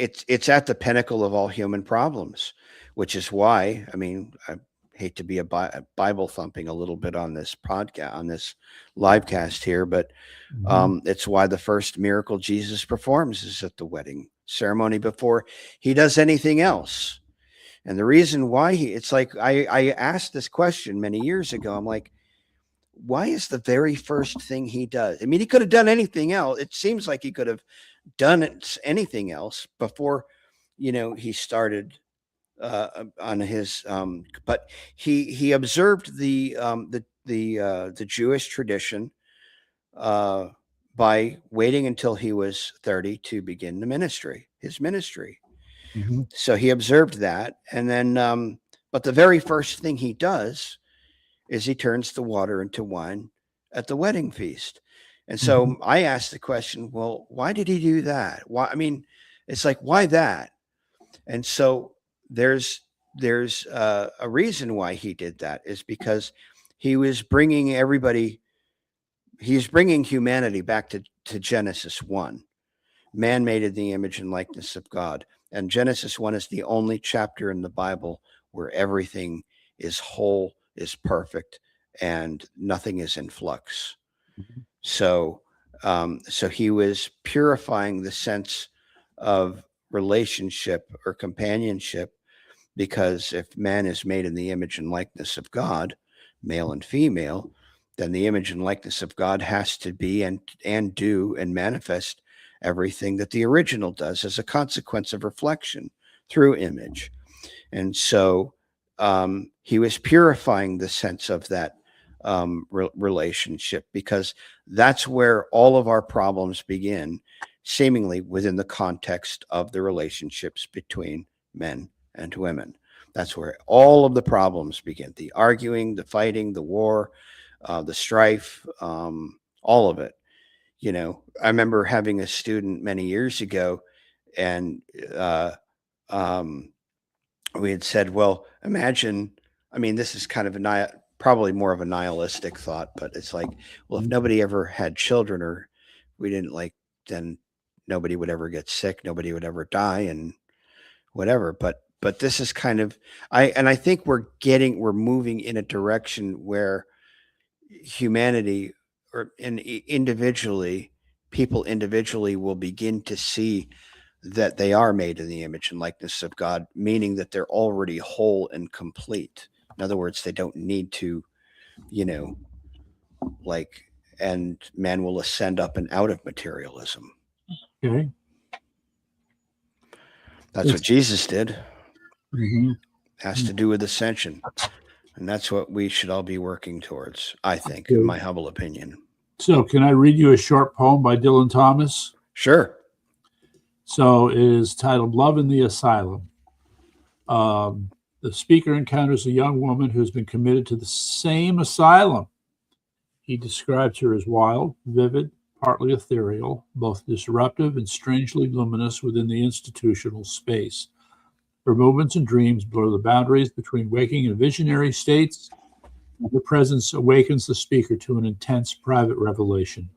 at the pinnacle of all human problems, which is why, I mean, I hate to be a Bible thumping a little bit on this podcast, on this live cast here, but it's why the first miracle Jesus performs is at the wedding ceremony before he does anything else. And the reason why it's like, I asked this question many years ago. I'm like, why is the very first thing he does? I mean, he could have done anything else. It seems like he could have done anything else before, he started on his, but he observed the Jewish tradition by waiting until he was 30 to begin his ministry. So he observed that, and then, but the very first thing he does is he turns the water into wine at the wedding feast. And so I asked the question, well, why did he do that? Why? I mean, it's like, why that? And so there's a reason why he did that, is because he was bringing everybody, he's bringing humanity back to Genesis 1. Man made in the image and likeness of God. And Genesis 1 is the only chapter in the Bible where everything is whole, is perfect, and nothing is in flux. Mhm. So, so he was purifying the sense of relationship or companionship, because if man is made in the image and likeness of God, male and female, then the image and likeness of God has to be and do and manifest everything that the original does as a consequence of reflection through image. And so he was purifying the sense of that relationship, because that's where all of our problems begin, seemingly within the context of the relationships between men and women. That's where all of the problems begin: the arguing, the fighting, the war, the strife, all of it. You know, I remember having a student many years ago, and we had said, well, imagine, I mean, this is kind of probably more of a nihilistic thought, but it's like, well, if nobody ever had children, or we didn't, like, then nobody would ever get sick, nobody would ever die, and whatever. But this is kind of, I think we're moving in a direction where humanity, or individually, people individually will begin to see that they are made in the image and likeness of God, meaning that they're already whole and complete. In other words, they don't need to, you know, like, and man will ascend up and out of materialism. Okay. That's what Jesus did. Mhm. Has to do with ascension. And that's what we should all be working towards, I think, Okay. in my humble opinion. So, can I read you a short poem by Dylan Thomas? Sure. So, it is titled Love in the Asylum. The speaker encounters a young woman who's been committed to the same asylum. He describes her as wild, vivid, partly ethereal, both disruptive and strangely luminous within the institutional space. Her movements and dreams blur the boundaries between waking and visionary states. Her presence awakens the speaker to an intense private revelation.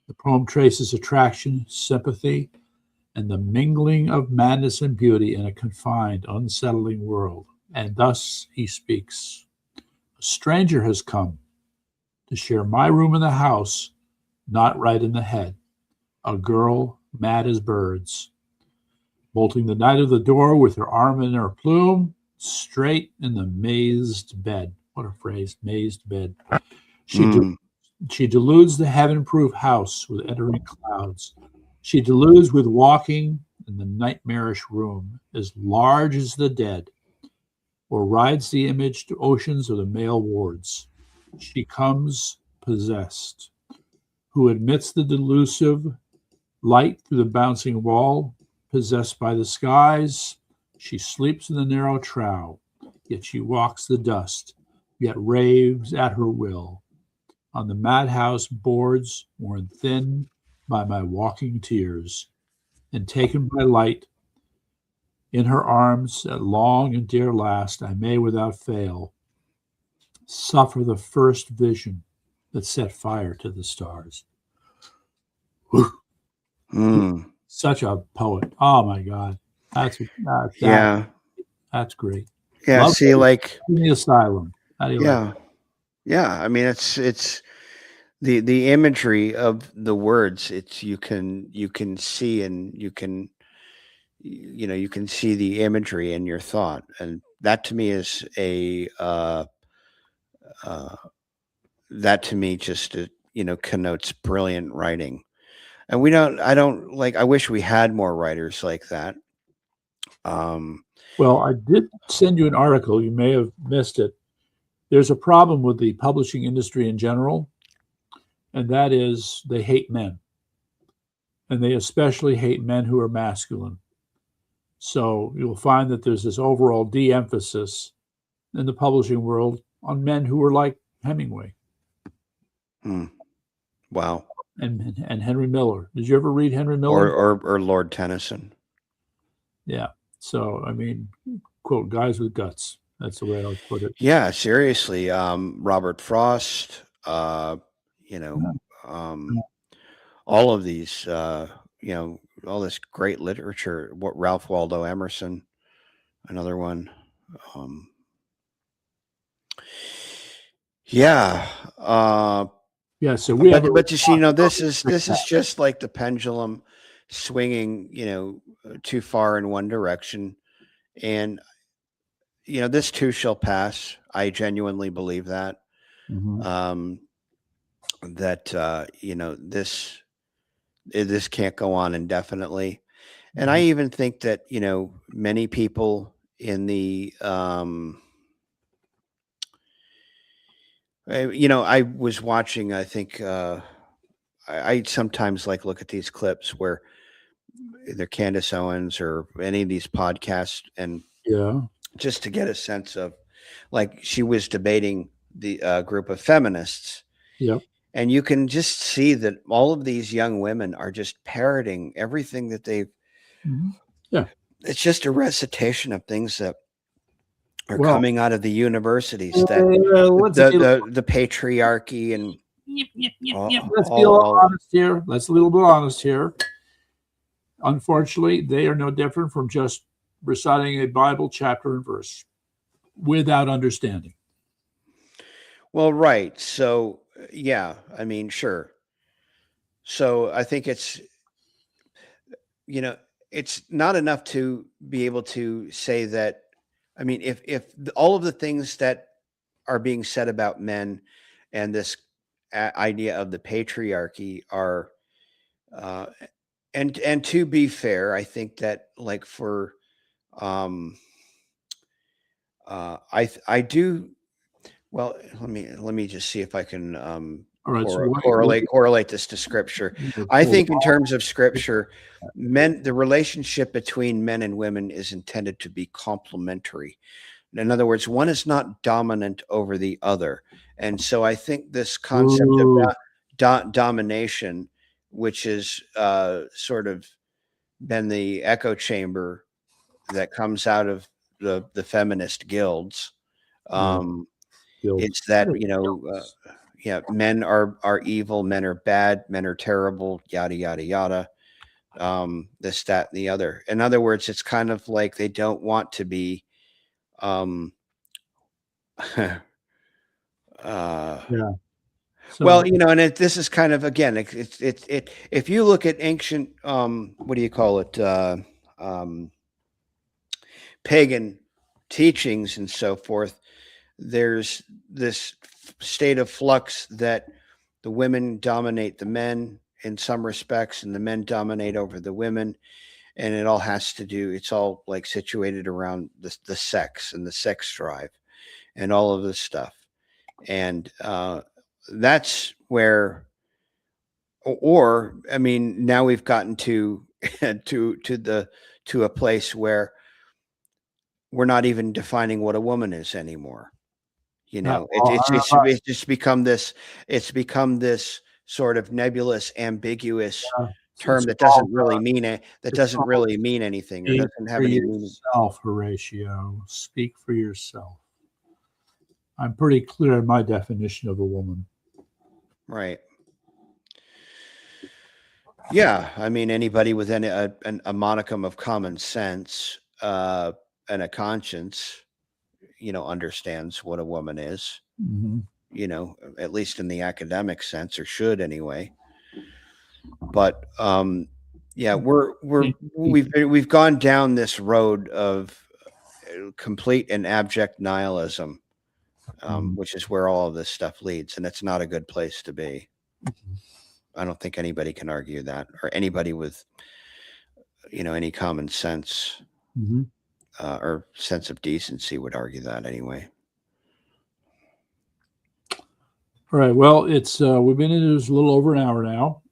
The poem traces attraction, sympathy, and the mingling of madness and beauty in a confined, unsettling world. And thus he speaks. A stranger has come to share my room in the house, not right in the head. A girl mad as birds, bolting the night of the door with her arm in her plume, straight in the mazed bed. What a phrase, mazed bed. She deludes the heaven-proof house with entering clouds. She deludes with walking in the nightmarish room, as large as the dead, or rides the image to oceans of the male wards. She comes possessed, who admits the delusive light through the bouncing wall, possessed by the skies. She sleeps in the narrow trough, yet she walks the dust, yet raves at her will. On the madhouse boards, worn thin by my walking tears, and taken by light, in her arms at long and dear last, I may without fail suffer the first vision that set fire to the stars. Such a poet. Oh my God. That's great. Yeah. Love See, like in the Asylum. How do you like yeah. Yeah. I mean, it's the imagery of the words. It's you can see, and you can see the imagery in your thought, and that to me is that to me just connotes brilliant writing. And I wish we had more writers like that. Well, I did send you an article. You may have missed it. There's a problem with the publishing industry in general, and that is they hate men. And they especially hate men who are masculine. So you'll find that there's this overall de-emphasis in the publishing world on men who are like Hemingway. Wow. And Henry Miller. Did you ever read Henry Miller? Or Lord Tennyson? Yeah. So, I mean, quote, guys with guts. That's the way I would put it. Yeah, seriously. Robert Frost, you know, Yeah. um, all of these, all this great literature. What Ralph Waldo Emerson, another one. Um, yeah. Yeah. So we have But you see, this is just like the pendulum swinging, too far in one direction, and this too shall pass. I genuinely believe that. Mhm. That this can't go on indefinitely, and I even think that many people in the I was watching. I think I sometimes like look at these clips where either Candace Owens or any of these podcasts, and Yeah. just to get a sense of, like, she was debating the group of feminists, Yep. and you can just see that all of these young women are just parroting everything that they've. Mhm. Yeah. It's just a recitation of things that are Well, coming out of the universities, that let's be, the patriarchy and let's be a little honest here. Let's be a little bit honest here. Unfortunately, they are no different from just reciting a Bible chapter and verse without understanding. Well, right. So, yeah, I mean, sure. So I think it's not enough to be able to say that. I mean, if all of the things that are being said about men and this idea of the patriarchy are, uh, and to be fair, I think that, like, for, I do. Well, let me just see if I can All right. So correlate this to scripture. I think in terms of scripture, the relationship between men and women is intended to be complementary. In other words, one is not dominant over the other. And so I think this concept of domination, which is sort of been the echo chamber that comes out of the feminist guilds, it's that, men are evil, men are bad, men are terrible, yada yada yada. This, that, and the other. In other words, it's kind of like they don't want to be. Yeah. So, Well, and this is kind of, again, it's if you look at ancient, what do you call it, pagan teachings and so forth, there's this state of flux that the women dominate the men in some respects, and the men dominate over the women, and it all has to do. It's all like situated around the sex and the sex drive, and all of this stuff, and that's where. Or, I mean, now we've gotten to to a place where we're not even defining what a woman is anymore. It's just become this. It's become this sort of nebulous, ambiguous term that doesn't really mean it. That doesn't really mean anything, or doesn't have any meaning. Yourself, Horatio. Speak for yourself. I'm pretty clear in my definition of a woman. Right. Yeah, I mean, anybody with a modicum of common sense and a conscience, understands what a woman is. Mm-hmm. At least in the academic sense, or should anyway. But yeah, we've gone down this road of complete and abject nihilism, which is where all of this stuff leads, and it's not a good place to be. I don't think anybody can argue that, or anybody with, any common sense or sense of decency would argue that anyway. All right. Well, it's we've been in this a little over an hour now.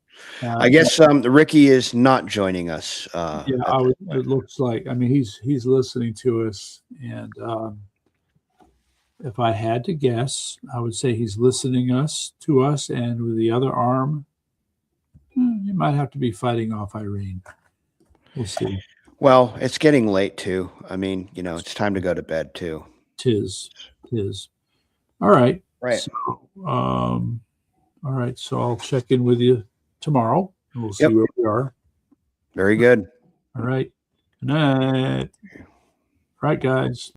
I guess Ricky is not joining us. It looks like. I mean, he's listening to us, and if I had to guess, I would say he's listening to us, and with the other arm, you might have to be fighting off Irene. We'll see. Well, it's getting late too. I mean, it's time to go to bed too. Tis. All right. Right. So, all right. So I'll check in with you tomorrow, and we'll see Yep. where we are. Very good. All right. Good night. All right, guys.